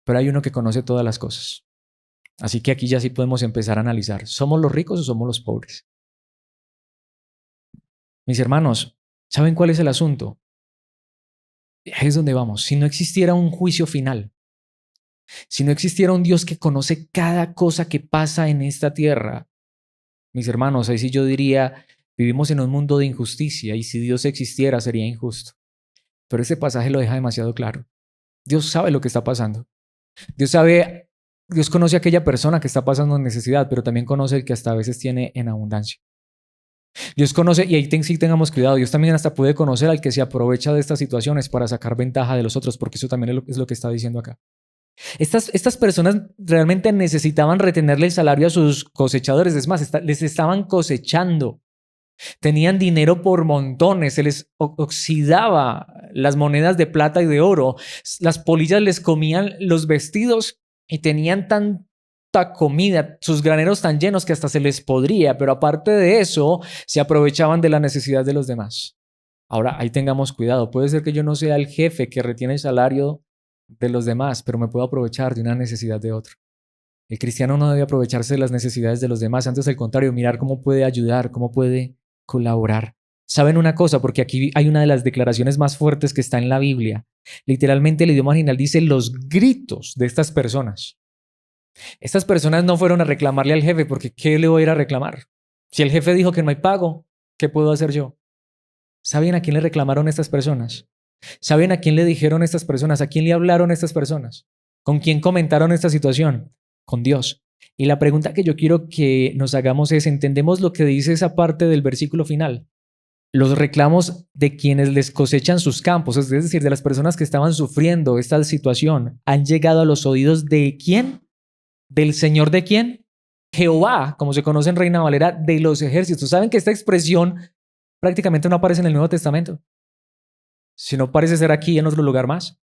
Pero hay uno que conoce todas las cosas. Así que aquí ya sí podemos empezar a analizar. ¿Somos los ricos o somos los pobres? Mis hermanos, ¿saben cuál es el asunto? Ahí es donde vamos. Si no existiera un juicio final, si no existiera un Dios que conoce cada cosa que pasa en esta tierra, mis hermanos, ahí sí yo diría, vivimos en un mundo de injusticia y si Dios existiera sería injusto. Pero ese pasaje lo deja demasiado claro. Dios sabe lo que está pasando. Dios sabe, Dios conoce a aquella persona que está pasando en necesidad, pero también conoce el que hasta a veces tiene en abundancia. Dios conoce, y ahí sí tengamos cuidado, Dios también hasta puede conocer al que se aprovecha de estas situaciones para sacar ventaja de los otros, porque eso también es lo que está diciendo acá. Estas personas realmente necesitaban retenerle el salario a sus cosechadores, es más, les estaban cosechando. Tenían dinero por montones, se les oxidaba las monedas de plata y de oro, las polillas les comían los vestidos y tenían tanta comida, sus graneros tan llenos que hasta se les podría, pero aparte de eso, se aprovechaban de la necesidad de los demás. Ahora, ahí tengamos cuidado, puede ser que yo no sea el jefe que retiene el salario de los demás, pero me puedo aprovechar de una necesidad de otro. El cristiano no debe aprovecharse de las necesidades de los demás, antes al contrario, mirar cómo puede ayudar, cómo puede colaborar. ¿Saben una cosa? Porque aquí hay una de las declaraciones más fuertes que está en la Biblia. Literalmente el idioma original dice los gritos de estas personas. Estas personas no fueron a reclamarle al jefe porque ¿qué le voy a ir a reclamar? Si el jefe dijo que no hay pago, ¿qué puedo hacer yo? ¿Saben a quién le reclamaron estas personas? ¿Saben a quién le dijeron estas personas? ¿A quién le hablaron estas personas? ¿Con quién comentaron esta situación? Con Dios. Y la pregunta que yo quiero que nos hagamos es, ¿entendemos lo que dice esa parte del versículo final? Los reclamos de quienes les cosechan sus campos, es decir, de las personas que estaban sufriendo esta situación, han llegado a los oídos de ¿quién? ¿Del Señor de quién? Jehová, como se conoce en Reina Valera, de los ejércitos. ¿Saben que esta expresión prácticamente no aparece en el Nuevo Testamento? Si no parece ser aquí en otro lugar más.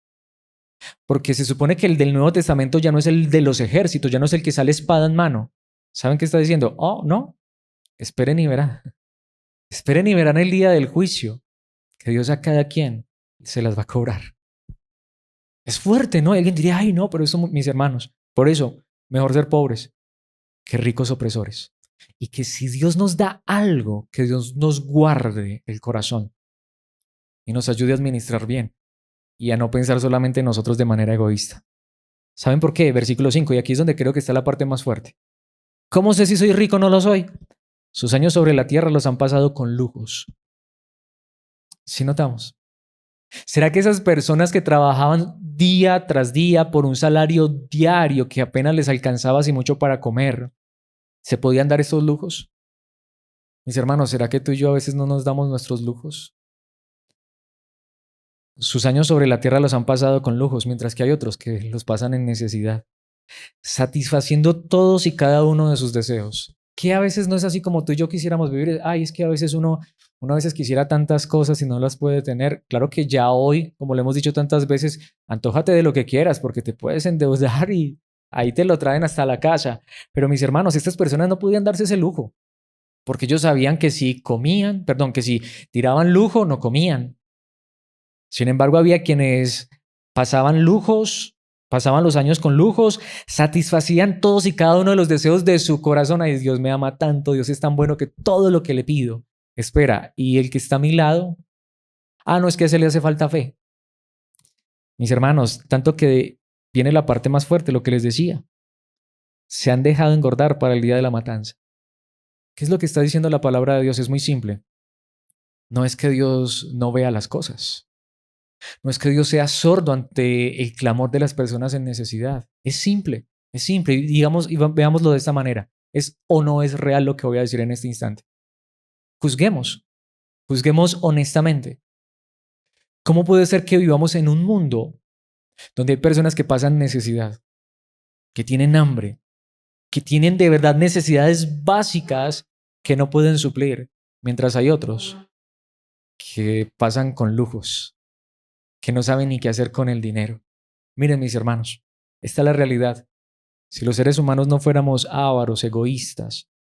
Porque se supone que el del Nuevo Testamento ya no es el de los ejércitos, ya no es el que sale espada en mano. ¿Saben qué está diciendo? Oh, no, esperen y verán. Esperen y verán el día del juicio, que Dios a cada quien se las va a cobrar. Es fuerte, ¿no? Y alguien diría, ay, no, pero eso, mis hermanos. Por eso, mejor ser pobres que ricos opresores. Y que si Dios nos da algo, que Dios nos guarde el corazón y nos ayude a administrar bien y a no pensar solamente en nosotros de manera egoísta. ¿Saben por qué? Versículo 5, y aquí es donde creo que está la parte más fuerte. ¿Cómo sé si soy rico o no lo soy? Sus años sobre la tierra los han pasado con lujos. ¿Sí notamos? ¿Será que esas personas que trabajaban día tras día por un salario diario que apenas les alcanzaba así mucho para comer, se podían dar estos lujos? Mis hermanos, ¿será que tú y yo a veces no nos damos nuestros lujos? Sus años sobre la tierra los han pasado con lujos, mientras que hay otros que los pasan en necesidad, satisfaciendo todos y cada uno de sus deseos. Que a veces no es así como tú y yo quisiéramos vivir. Ay, es que a veces uno a veces quisiera tantas cosas y no las puede tener. Claro que ya hoy, como le hemos dicho tantas veces, antójate de lo que quieras porque te puedes endeudar y ahí te lo traen hasta la casa. Pero mis hermanos, estas personas no podían darse ese lujo porque ellos sabían que si comían, perdón, que si tiraban lujo, no comían. Sin embargo, había quienes pasaban lujos, pasaban los años con lujos, satisfacían todos y cada uno de los deseos de su corazón. Ay, Dios me ama tanto, Dios es tan bueno que todo lo que le pido. Espera, ¿y el que está a mi lado? Ah, no, es que a ese le hace falta fe. Mis hermanos, tanto que viene la parte más fuerte, lo que les decía. Se han dejado engordar para el día de la matanza. ¿Qué es lo que está diciendo la palabra de Dios? Es muy simple. No es que Dios no vea las cosas. No es que Dios sea sordo ante el clamor de las personas en necesidad. Es simple, es simple. Y digamos, y veámoslo de esta manera. ¿Es o no es real lo que voy a decir en este instante? Juzguemos, juzguemos honestamente. ¿Cómo puede ser que vivamos en un mundo donde hay personas que pasan necesidad, que tienen hambre, que tienen de verdad necesidades básicas que no pueden suplir, mientras hay otros que pasan con lujos, que no saben ni qué hacer con el dinero? Miren, mis hermanos, esta es la realidad. Si los seres humanos no fuéramos ávaros, egoístas,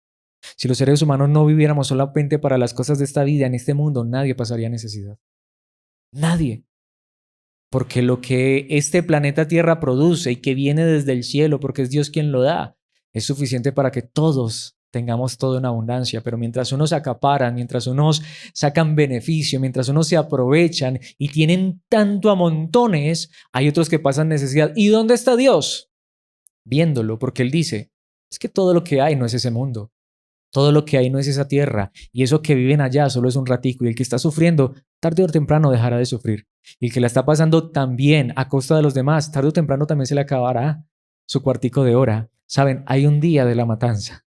Si los seres humanos no viviéramos solamente para las cosas de esta vida, en este mundo, nadie pasaría necesidad. Nadie. Porque lo que este planeta Tierra produce y que viene desde el cielo, porque es Dios quien lo da, es suficiente para que todos tengamos todo en abundancia. Pero mientras unos acaparan, mientras unos sacan beneficio, mientras unos se aprovechan y tienen tanto a montones, hay otros que pasan necesidad. ¿Y dónde está Dios? Viéndolo, porque Él dice, es que todo lo que hay no es ese mundo. Todo lo que hay no es esa tierra, y eso que viven allá solo es un ratico, y el que está sufriendo, tarde o temprano dejará de sufrir. Y el que la está pasando también a costa de los demás, tarde o temprano también se le acabará su cuartico de hora. Saben, hay un día de la matanza,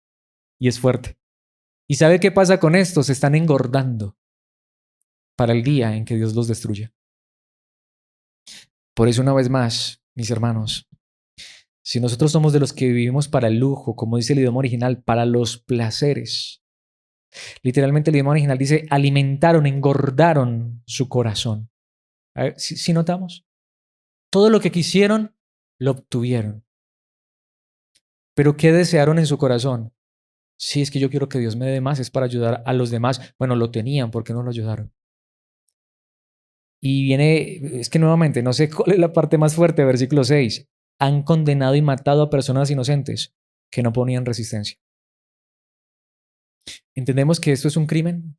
y es fuerte. ¿Y sabe qué pasa con esto? Se están engordando para el día en que Dios los destruya. Por eso, una vez más, mis hermanos, si nosotros somos de los que vivimos para el lujo, como dice el idioma original, para los placeres, literalmente el idioma original dice, alimentaron, engordaron su corazón. A ver, si notamos, todo lo que quisieron, lo obtuvieron. Pero ¿qué desearon en su corazón? Sí, es que yo quiero que Dios me dé más, es para ayudar a los demás. Bueno, lo tenían, ¿por qué no lo ayudaron? Y viene, es que nuevamente, no sé cuál es la parte más fuerte, versículo 6. Han condenado y matado a personas inocentes que no ponían resistencia. ¿Entendemos que esto es un crimen?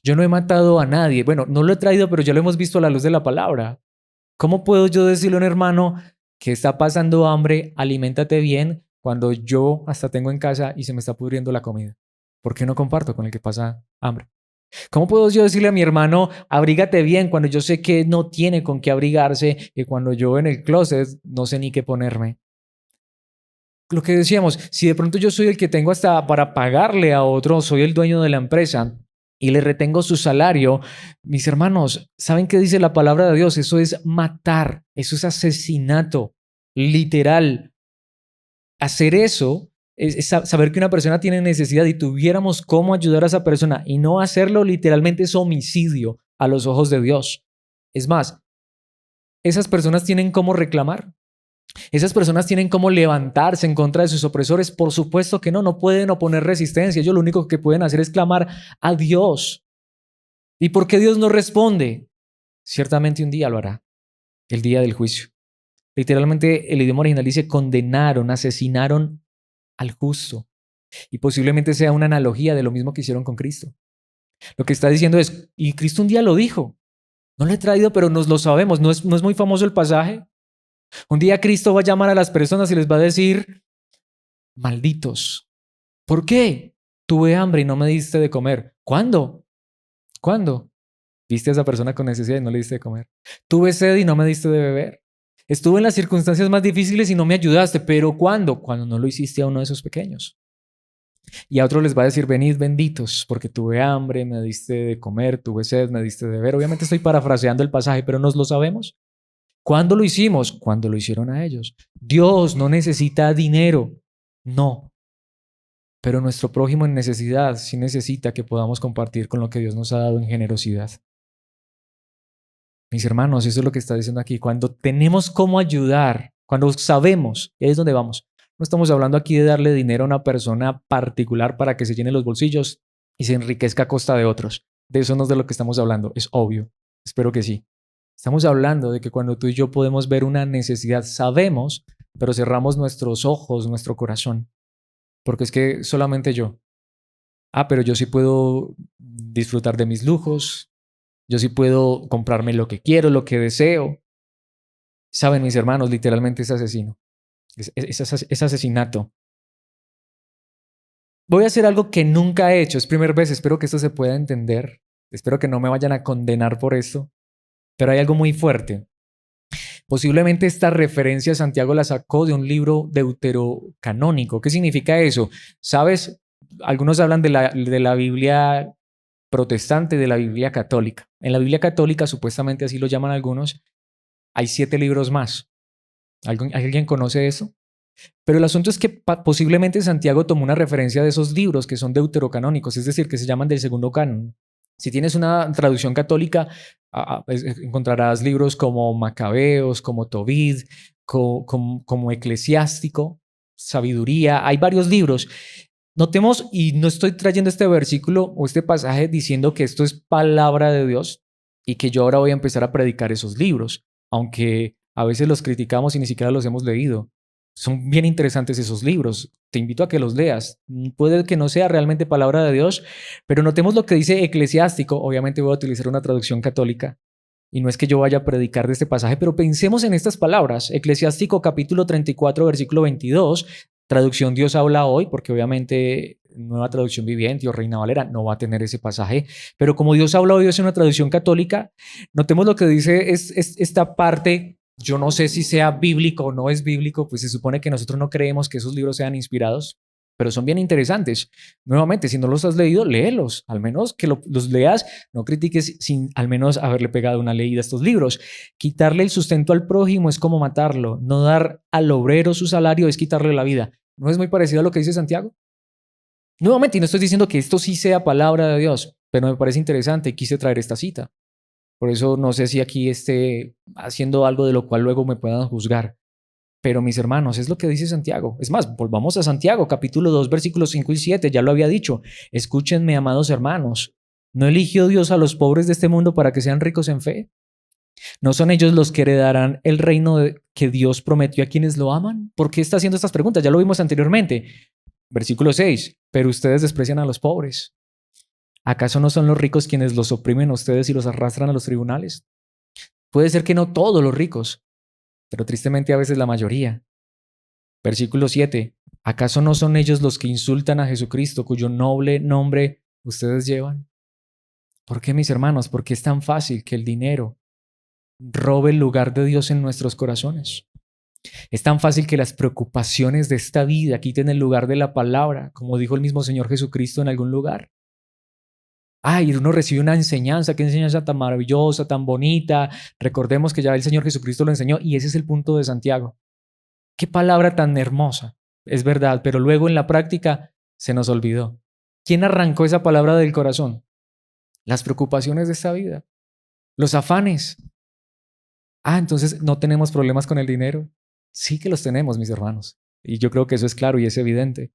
Yo no he matado a nadie. Bueno, no lo he traído, pero ya lo hemos visto a la luz de la palabra. ¿Cómo puedo yo decirle a un hermano que está pasando hambre, aliméntate bien, cuando yo hasta tengo en casa y se me está pudriendo la comida? ¿Por qué no comparto con el que pasa hambre? ¿Cómo puedo yo decirle a mi hermano, abrígate bien, cuando yo sé que no tiene con qué abrigarse y cuando yo en el closet no sé ni qué ponerme? Lo que decíamos, si de pronto yo soy el que tengo hasta para pagarle a otro, soy el dueño de la empresa y le retengo su salario, mis hermanos, ¿saben qué dice la palabra de Dios? Eso es matar, eso es asesinato, literal. Hacer eso es saber que una persona tiene necesidad y tuviéramos cómo ayudar a esa persona y no hacerlo literalmente es homicidio a los ojos de Dios. Es más, esas personas tienen cómo reclamar. Esas personas tienen cómo levantarse en contra de sus opresores. Por supuesto que no, no pueden oponer resistencia. Ellos lo único que pueden hacer es clamar a Dios. ¿Y por qué Dios no responde? Ciertamente un día lo hará, el día del juicio. Literalmente el idioma original dice condenaron, asesinaron al justo. Y posiblemente sea una analogía de lo mismo que hicieron con Cristo. Lo que está diciendo es, y Cristo un día lo dijo. No lo he traído, pero nos lo sabemos. ¿No es muy famoso el pasaje? Un día Cristo va a llamar a las personas y les va a decir, malditos, ¿por qué? Tuve hambre y no me diste de comer. ¿Cuándo? ¿Cuándo? Viste a esa persona con necesidad y no le diste de comer. Tuve sed y no me diste de beber. Estuve en las circunstancias más difíciles y no me ayudaste. ¿Pero cuándo? Cuando no lo hiciste a uno de esos pequeños. Y a otros les va a decir, venid benditos, porque tuve hambre, me diste de comer, tuve sed, me diste de beber. Obviamente estoy parafraseando el pasaje, pero nos lo sabemos. ¿Cuándo lo hicimos? Cuando lo hicieron a ellos. Dios no necesita dinero, no. Pero nuestro prójimo en necesidad sí necesita que podamos compartir con lo que Dios nos ha dado en generosidad. Mis hermanos, eso es lo que está diciendo aquí. Cuando tenemos cómo ayudar, cuando sabemos, y ahí es donde vamos. No estamos hablando aquí de darle dinero a una persona particular para que se llene los bolsillos y se enriquezca a costa de otros. De eso no es de lo que estamos hablando, es obvio. Espero que sí. Estamos hablando de que cuando tú y yo podemos ver una necesidad, sabemos, pero cerramos nuestros ojos, nuestro corazón. Porque es que solamente yo. Pero yo sí puedo disfrutar de mis lujos, yo sí puedo comprarme lo que quiero, lo que deseo. Saben, mis hermanos, literalmente es asesino. Es asesinato. Voy a hacer algo que nunca he hecho, es primera vez, espero que esto se pueda entender. Espero que no me vayan a condenar por esto. Pero hay algo muy fuerte. Posiblemente esta referencia Santiago la sacó de un libro deuterocanónico. ¿Qué significa eso? ¿Sabes? Algunos hablan de la Biblia protestante, de la Biblia católica. En la Biblia católica, supuestamente así lo llaman algunos, hay 7 libros más. ¿Alguien conoce eso? Pero el asunto es que posiblemente Santiago tomó una referencia de esos libros que son deuterocanónicos, es decir, que se llaman del segundo canon. Si tienes una traducción católica, encontrarás libros como Macabeos, como Tobit, como Eclesiástico, Sabiduría. Hay varios libros. Notemos, y no estoy trayendo este versículo o este pasaje diciendo que esto es palabra de Dios y que yo ahora voy a empezar a predicar esos libros, aunque a veces los criticamos y ni siquiera los hemos leído. Son bien interesantes esos libros. Te invito a que los leas. Puede que no sea realmente palabra de Dios, pero notemos lo que dice Eclesiástico. Obviamente voy a utilizar una traducción católica y no es que yo vaya a predicar de este pasaje, pero pensemos en estas palabras. Eclesiástico capítulo 34, versículo 22. Traducción Dios habla hoy, porque obviamente Nueva Traducción Viviente o Reina Valera no va a tener ese pasaje, pero como Dios habla hoy es una traducción católica, notemos lo que dice es esta parte. Yo no sé si sea bíblico o no es bíblico, pues se supone que nosotros no creemos que esos libros sean inspirados, pero son bien interesantes. Nuevamente, si no los has leído, léelos, al menos que los leas, no critiques sin al menos haberle pegado una leída a estos libros. Quitarle el sustento al prójimo es como matarlo, no dar al obrero su salario es quitarle la vida. ¿No es muy parecido a lo que dice Santiago? Nuevamente, y no estoy diciendo que esto sí sea palabra de Dios, pero me parece interesante y quise traer esta cita. Por eso no sé si aquí esté haciendo algo de lo cual luego me puedan juzgar. Pero mis hermanos, es lo que dice Santiago. Es más, volvamos a Santiago, capítulo 2, versículos 5 y 7. Ya lo había dicho. Escúchenme, amados hermanos. ¿No eligió Dios a los pobres de este mundo para que sean ricos en fe? ¿No son ellos los que heredarán el reino que Dios prometió a quienes lo aman? ¿Por qué está haciendo estas preguntas? Ya lo vimos anteriormente. Versículo 6. Pero ustedes desprecian a los pobres. ¿Acaso no son los ricos quienes los oprimen a ustedes y los arrastran a los tribunales? Puede ser que no todos los ricos, pero tristemente a veces la mayoría. Versículo 7. ¿Acaso no son ellos los que insultan a Jesucristo, cuyo noble nombre ustedes llevan? ¿Por qué, mis hermanos? Porque es tan fácil que el dinero robe el lugar de Dios en nuestros corazones. Es tan fácil que las preocupaciones de esta vida quiten el lugar de la palabra, como dijo el mismo Señor Jesucristo en algún lugar. Ay, uno recibe una enseñanza, qué enseñanza tan maravillosa, tan bonita. Recordemos que ya el Señor Jesucristo lo enseñó y ese es el punto de Santiago. Qué palabra tan hermosa, es verdad, pero luego en la práctica se nos olvidó. ¿Quién arrancó esa palabra del corazón? Las preocupaciones de esta vida, los afanes. Entonces no tenemos problemas con el dinero. Sí que los tenemos, mis hermanos. Y yo creo que eso es claro y es evidente.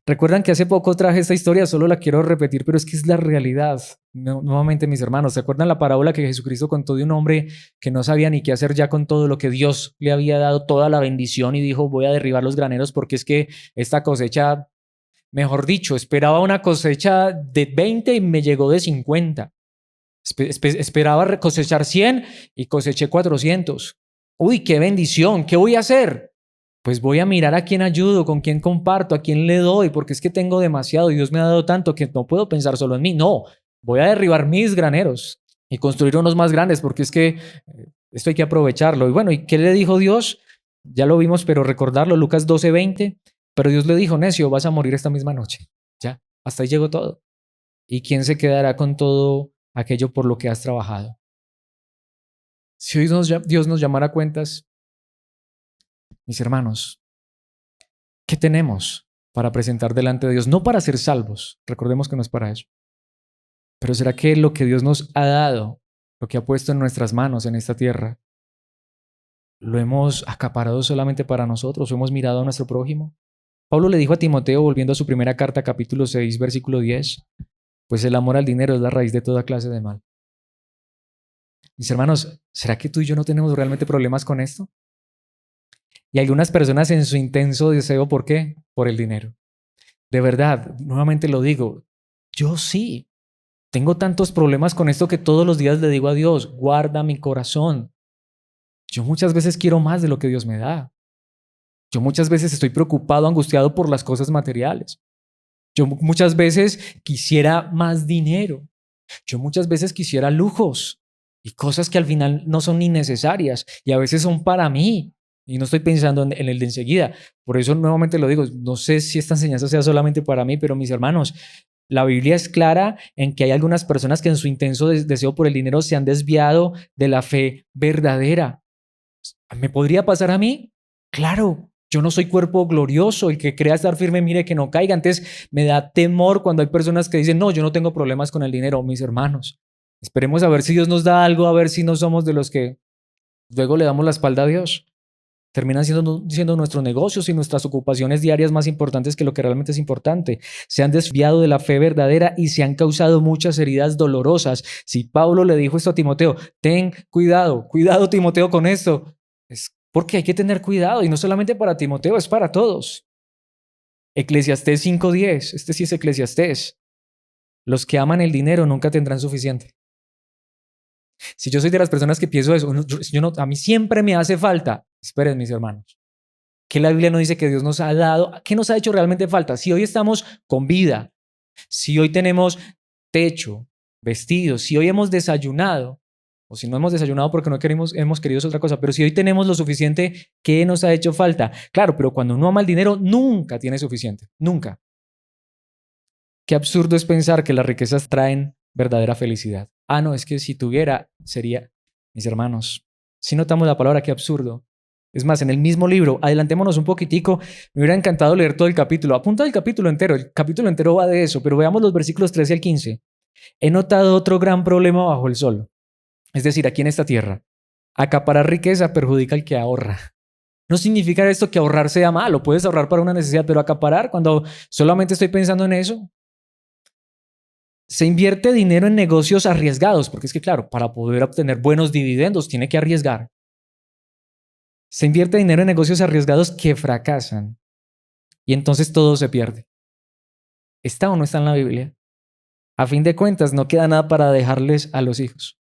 Recuerdan que hace poco traje esta historia, solo la quiero repetir, pero es que es la realidad. Nuevamente, mis hermanos, ¿se acuerdan la parábola que Jesucristo contó de un hombre que no sabía ni qué hacer ya con todo lo que Dios le había dado, toda la bendición, y dijo, voy a derribar los graneros porque es que esta cosecha, mejor dicho, esperaba una cosecha de 20 y me llegó de 50. Esperaba cosechar 100 y coseché 400. Uy, qué bendición, ¿qué voy a hacer? Pues voy a mirar a quién ayudo, con quién comparto, a quién le doy, porque es que tengo demasiado y Dios me ha dado tanto que no puedo pensar solo en mí. No, voy a derribar mis graneros y construir unos más grandes, porque es que esto hay que aprovecharlo. Y bueno, ¿y qué le dijo Dios? Ya lo vimos, pero recordarlo, Lucas 12:20. Pero Dios le dijo, necio, vas a morir esta misma noche. Ya, hasta ahí llegó todo. ¿Y quién se quedará con todo aquello por lo que has trabajado? Si hoy Dios nos llamara a cuentas, mis hermanos, ¿qué tenemos para presentar delante de Dios? No para ser salvos, recordemos que no es para eso. Pero ¿será que lo que Dios nos ha dado, lo que ha puesto en nuestras manos en esta tierra, lo hemos acaparado solamente para nosotros o hemos mirado a nuestro prójimo? Pablo le dijo a Timoteo, volviendo a su primera carta, capítulo 6, versículo 10, pues el amor al dinero es la raíz de toda clase de mal. Mis hermanos, ¿será que tú y yo no tenemos realmente problemas con esto? Y algunas personas en su intenso deseo, ¿por qué? Por el dinero. De verdad, nuevamente lo digo, yo sí. Tengo tantos problemas con esto que todos los días le digo a Dios, guarda mi corazón. Yo muchas veces quiero más de lo que Dios me da. Yo muchas veces estoy preocupado, angustiado por las cosas materiales. Yo muchas veces quisiera más dinero. Yo muchas veces quisiera lujos y cosas que al final no son ni necesarias y a veces son para mí. Y no estoy pensando en el de enseguida. Por eso nuevamente lo digo, no sé si esta enseñanza sea solamente para mí, pero mis hermanos, la Biblia es clara en que hay algunas personas que en su intenso deseo por el dinero se han desviado de la fe verdadera. ¿Me podría pasar a mí? Claro, yo no soy cuerpo glorioso, el que crea estar firme mire que no caiga. Antes me da temor cuando hay personas que dicen, no, yo no tengo problemas con el dinero, mis hermanos. Esperemos a ver si Dios nos da algo, a ver si no somos de los que luego le damos la espalda a Dios. Terminan siendo nuestros negocios y nuestras ocupaciones diarias más importantes que lo que realmente es importante. Se han desviado de la fe verdadera y se han causado muchas heridas dolorosas. Si Pablo le dijo esto a Timoteo, ten cuidado, cuidado Timoteo con esto, es porque hay que tener cuidado y no solamente para Timoteo, es para todos. Eclesiastés 5:10, este sí es Eclesiastés. Los que aman el dinero nunca tendrán suficiente. Si yo soy de las personas que pienso eso, a mí siempre me hace falta. Esperen, mis hermanos, que la Biblia no dice que Dios nos ha dado, ¿qué nos ha hecho realmente falta? Si hoy estamos con vida, si hoy tenemos techo, vestidos, si hoy hemos desayunado, o si no hemos desayunado porque no hemos querido otra cosa, pero si hoy tenemos lo suficiente, ¿qué nos ha hecho falta? Claro, pero cuando uno ama el dinero, nunca tiene suficiente, nunca. Qué absurdo es pensar que las riquezas traen verdadera felicidad. Ah, no, es que si tuviera, sería, mis hermanos, si notamos la palabra, qué absurdo. Es más, en el mismo libro, adelantémonos un poquitico, me hubiera encantado leer todo el capítulo. Apunta el capítulo entero va de eso, pero veamos los versículos 13 al 15. He notado otro gran problema bajo el sol, es decir, aquí en esta tierra. Acaparar riqueza perjudica al que ahorra. No significa esto que ahorrar sea malo, puedes ahorrar para una necesidad, pero acaparar cuando solamente estoy pensando en eso. Se invierte dinero en negocios arriesgados, porque es que claro, para poder obtener buenos dividendos tiene que arriesgar. Se invierte dinero en negocios arriesgados que fracasan y entonces todo se pierde. ¿Está o no está en la Biblia? A fin de cuentas, no queda nada para dejarles a los hijos.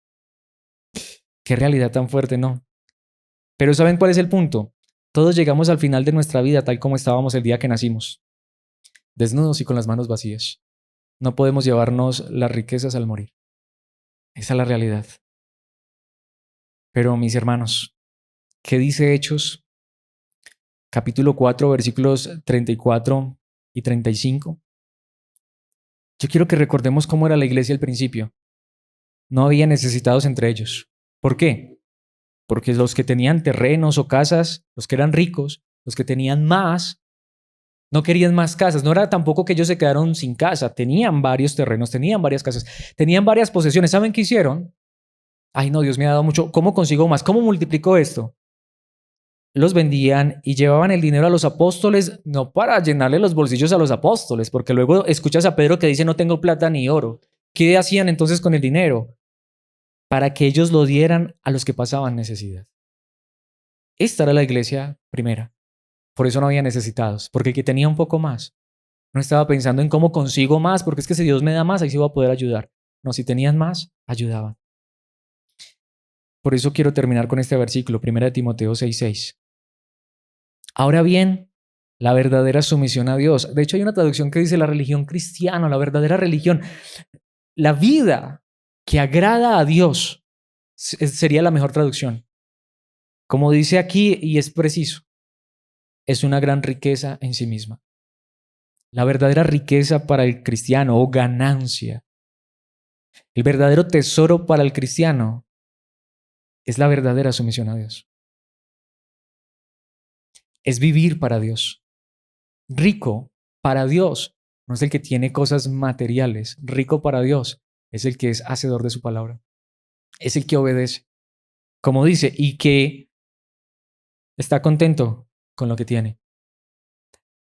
Qué realidad tan fuerte, ¿no? Pero ¿saben cuál es el punto? Todos llegamos al final de nuestra vida tal como estábamos el día que nacimos, desnudos y con las manos vacías. No podemos llevarnos las riquezas al morir. Esa es la realidad. Pero mis hermanos, ¿qué dice Hechos? Capítulo 4, versículos 34 y 35. Yo quiero que recordemos cómo era la iglesia al principio. No había necesitados entre ellos. ¿Por qué? Porque los que tenían terrenos o casas, los que eran ricos, los que tenían más, no querían más casas. No era tampoco que ellos se quedaron sin casa. Tenían varios terrenos, tenían varias casas, tenían varias posesiones. ¿Saben qué hicieron? Ay, no, Dios me ha dado mucho. ¿Cómo consigo más? ¿Cómo multiplicó esto? Los vendían y llevaban el dinero a los apóstoles, no para llenarle los bolsillos a los apóstoles, porque luego escuchas a Pedro que dice no tengo plata ni oro. ¿Qué hacían entonces con el dinero? Para que ellos lo dieran a los que pasaban necesidad. Esta era la iglesia primera. Por eso no había necesitados, porque el que tenía un poco más no estaba pensando en cómo consigo más, porque es que si Dios me da más, ahí sí voy a poder ayudar. No, si tenían más, ayudaban. Por eso quiero terminar con este versículo, 1 Timoteo 6:6. Ahora bien, la verdadera sumisión a Dios. De hecho, hay una traducción que dice la religión cristiana, la verdadera religión. La vida que agrada a Dios sería la mejor traducción. Como dice aquí, y es preciso, es una gran riqueza en sí misma. La verdadera riqueza para el cristiano o ganancia, el verdadero tesoro para el cristiano es la verdadera sumisión a Dios. Es vivir para Dios. Rico para Dios no es el que tiene cosas materiales. Rico para Dios es el que es hacedor de su palabra. Es el que obedece. Como dice, y que está contento con lo que tiene.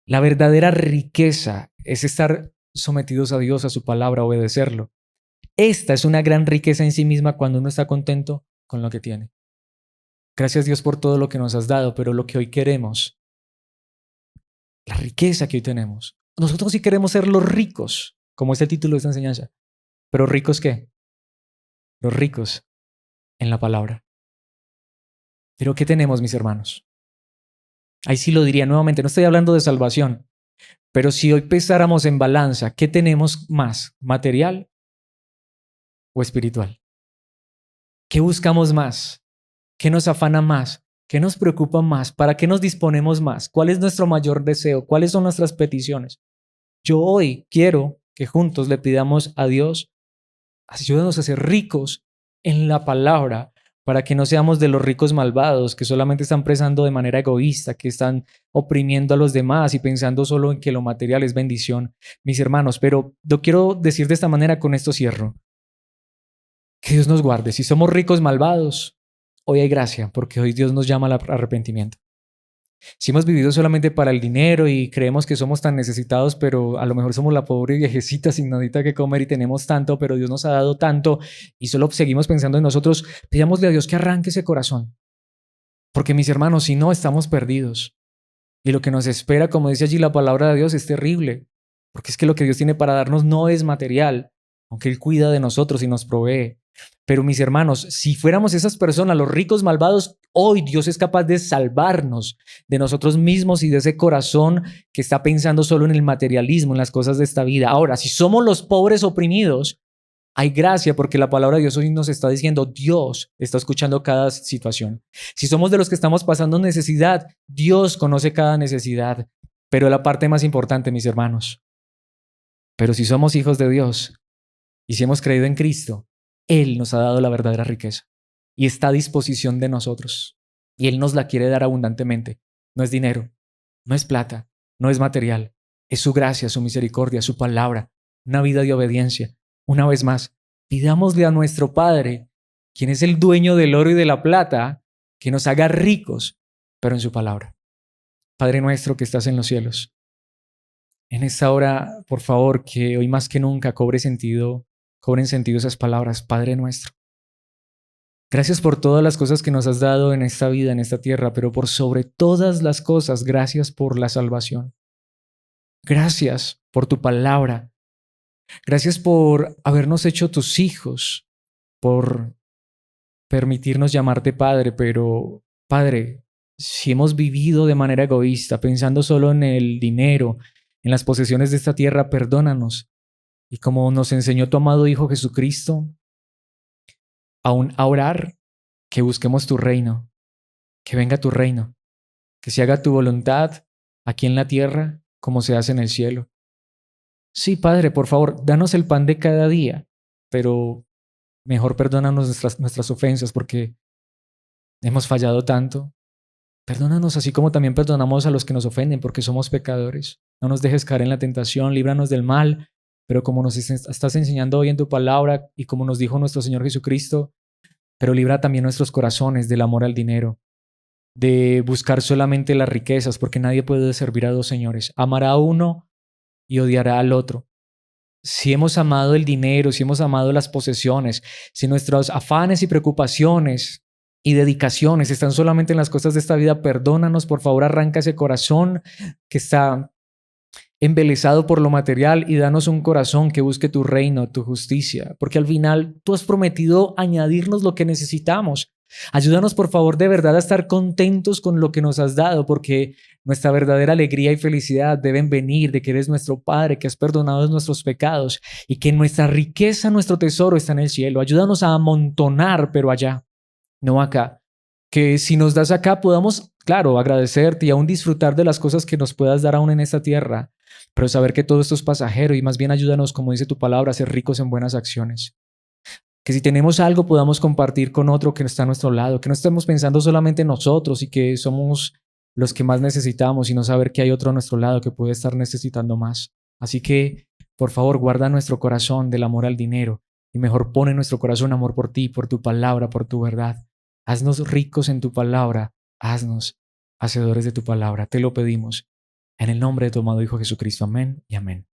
La verdadera riqueza es estar sometidos a Dios, a su palabra, obedecerlo. Esta es una gran riqueza en sí misma cuando uno está contento con lo que tiene. Gracias Dios por todo lo que nos has dado, pero lo que hoy queremos, la riqueza que hoy tenemos, nosotros sí queremos ser los ricos, como es el título de esta enseñanza. ¿Pero ricos qué? Los ricos en la palabra. ¿Pero qué tenemos, mis hermanos? Ahí sí lo diría nuevamente, no estoy hablando de salvación, pero si hoy pesáramos en balanza, ¿qué tenemos más? ¿Material o espiritual? ¿Qué buscamos más? ¿Qué nos afana más? ¿Qué nos preocupa más? ¿Para qué nos disponemos más? ¿Cuál es nuestro mayor deseo? ¿Cuáles son nuestras peticiones? Yo hoy quiero que juntos le pidamos a Dios, ayúdanos a ser ricos en la palabra, para que no seamos de los ricos malvados que solamente están pensando de manera egoísta, que están oprimiendo a los demás y pensando solo en que lo material es bendición, mis hermanos. Pero lo quiero decir de esta manera, con esto cierro. Que Dios nos guarde. Si somos ricos malvados, hoy hay gracia, porque hoy Dios nos llama al arrepentimiento. Si hemos vivido solamente para el dinero y creemos que somos tan necesitados, pero a lo mejor somos la pobre viejecita sin nadita que comer y tenemos tanto, pero Dios nos ha dado tanto y solo seguimos pensando en nosotros, pidámosle a Dios que arranque ese corazón. Porque mis hermanos, si no, estamos perdidos. Y lo que nos espera, como dice allí la palabra de Dios, es terrible. Porque es que lo que Dios tiene para darnos no es material, aunque Él cuida de nosotros y nos provee. Pero mis hermanos, si fuéramos esas personas, los ricos malvados, hoy Dios es capaz de salvarnos de nosotros mismos y de ese corazón que está pensando solo en el materialismo, en las cosas de esta vida. Ahora, si somos los pobres oprimidos, hay gracia porque la palabra de Dios hoy nos está diciendo, Dios está escuchando cada situación. Si somos de los que estamos pasando necesidad, Dios conoce cada necesidad. Pero la parte más importante, mis hermanos, pero si somos hijos de Dios y si hemos creído en Cristo, Él nos ha dado la verdadera riqueza y está a disposición de nosotros. Y Él nos la quiere dar abundantemente. No es dinero, no es plata, no es material. Es su gracia, su misericordia, su palabra, una vida de obediencia. Una vez más, pidámosle a nuestro Padre, quien es el dueño del oro y de la plata, que nos haga ricos, pero en su palabra. Padre nuestro que estás en los cielos, en esta hora, por favor, que hoy más que nunca cobren sentido esas palabras, Padre nuestro. Gracias por todas las cosas que nos has dado en esta vida, en esta tierra, pero por sobre todas las cosas, gracias por la salvación. Gracias por tu palabra. Gracias por habernos hecho tus hijos, por permitirnos llamarte Padre, pero Padre, si hemos vivido de manera egoísta, pensando solo en el dinero, en las posesiones de esta tierra, perdónanos. Y como nos enseñó tu amado Hijo Jesucristo, aún a orar, que busquemos tu reino, que venga tu reino, que se haga tu voluntad aquí en la tierra como se hace en el cielo. Sí, Padre, por favor, danos el pan de cada día, pero mejor perdónanos nuestras ofensas porque hemos fallado tanto. Perdónanos así como también perdonamos a los que nos ofenden porque somos pecadores. No nos dejes caer en la tentación, líbranos del mal, pero como nos estás enseñando hoy en tu palabra y como nos dijo nuestro Señor Jesucristo, pero libra también nuestros corazones del amor al dinero, de buscar solamente las riquezas, porque nadie puede servir a dos señores. Amará a uno y odiará al otro. Si hemos amado el dinero, si hemos amado las posesiones, si nuestros afanes y preocupaciones y dedicaciones están solamente en las cosas de esta vida, perdónanos, por favor, arranca ese corazón que está embelesado por lo material y danos un corazón que busque tu reino, tu justicia, porque al final tú has prometido añadirnos lo que necesitamos. Ayúdanos, por favor, de verdad a estar contentos con lo que nos has dado, porque nuestra verdadera alegría y felicidad deben venir de que eres nuestro Padre, que has perdonado nuestros pecados y que nuestra riqueza, nuestro tesoro está en el cielo. Ayúdanos a amontonar, pero allá, no acá. Que si nos das acá podamos, claro, agradecerte y aún disfrutar de las cosas que nos puedas dar aún en esta tierra, pero saber que todo esto es pasajero y más bien ayúdanos, como dice tu palabra, a ser ricos en buenas acciones. Que si tenemos algo podamos compartir con otro que está a nuestro lado, que no estemos pensando solamente en nosotros y que somos los que más necesitamos, sino saber que hay otro a nuestro lado que puede estar necesitando más. Así que, por favor, guarda nuestro corazón del amor al dinero y mejor pone en nuestro corazón amor por ti, por tu palabra, por tu verdad. Haznos ricos en tu palabra, haznos hacedores de tu palabra. Te lo pedimos en el nombre de tu amado Hijo Jesucristo. Amén y amén.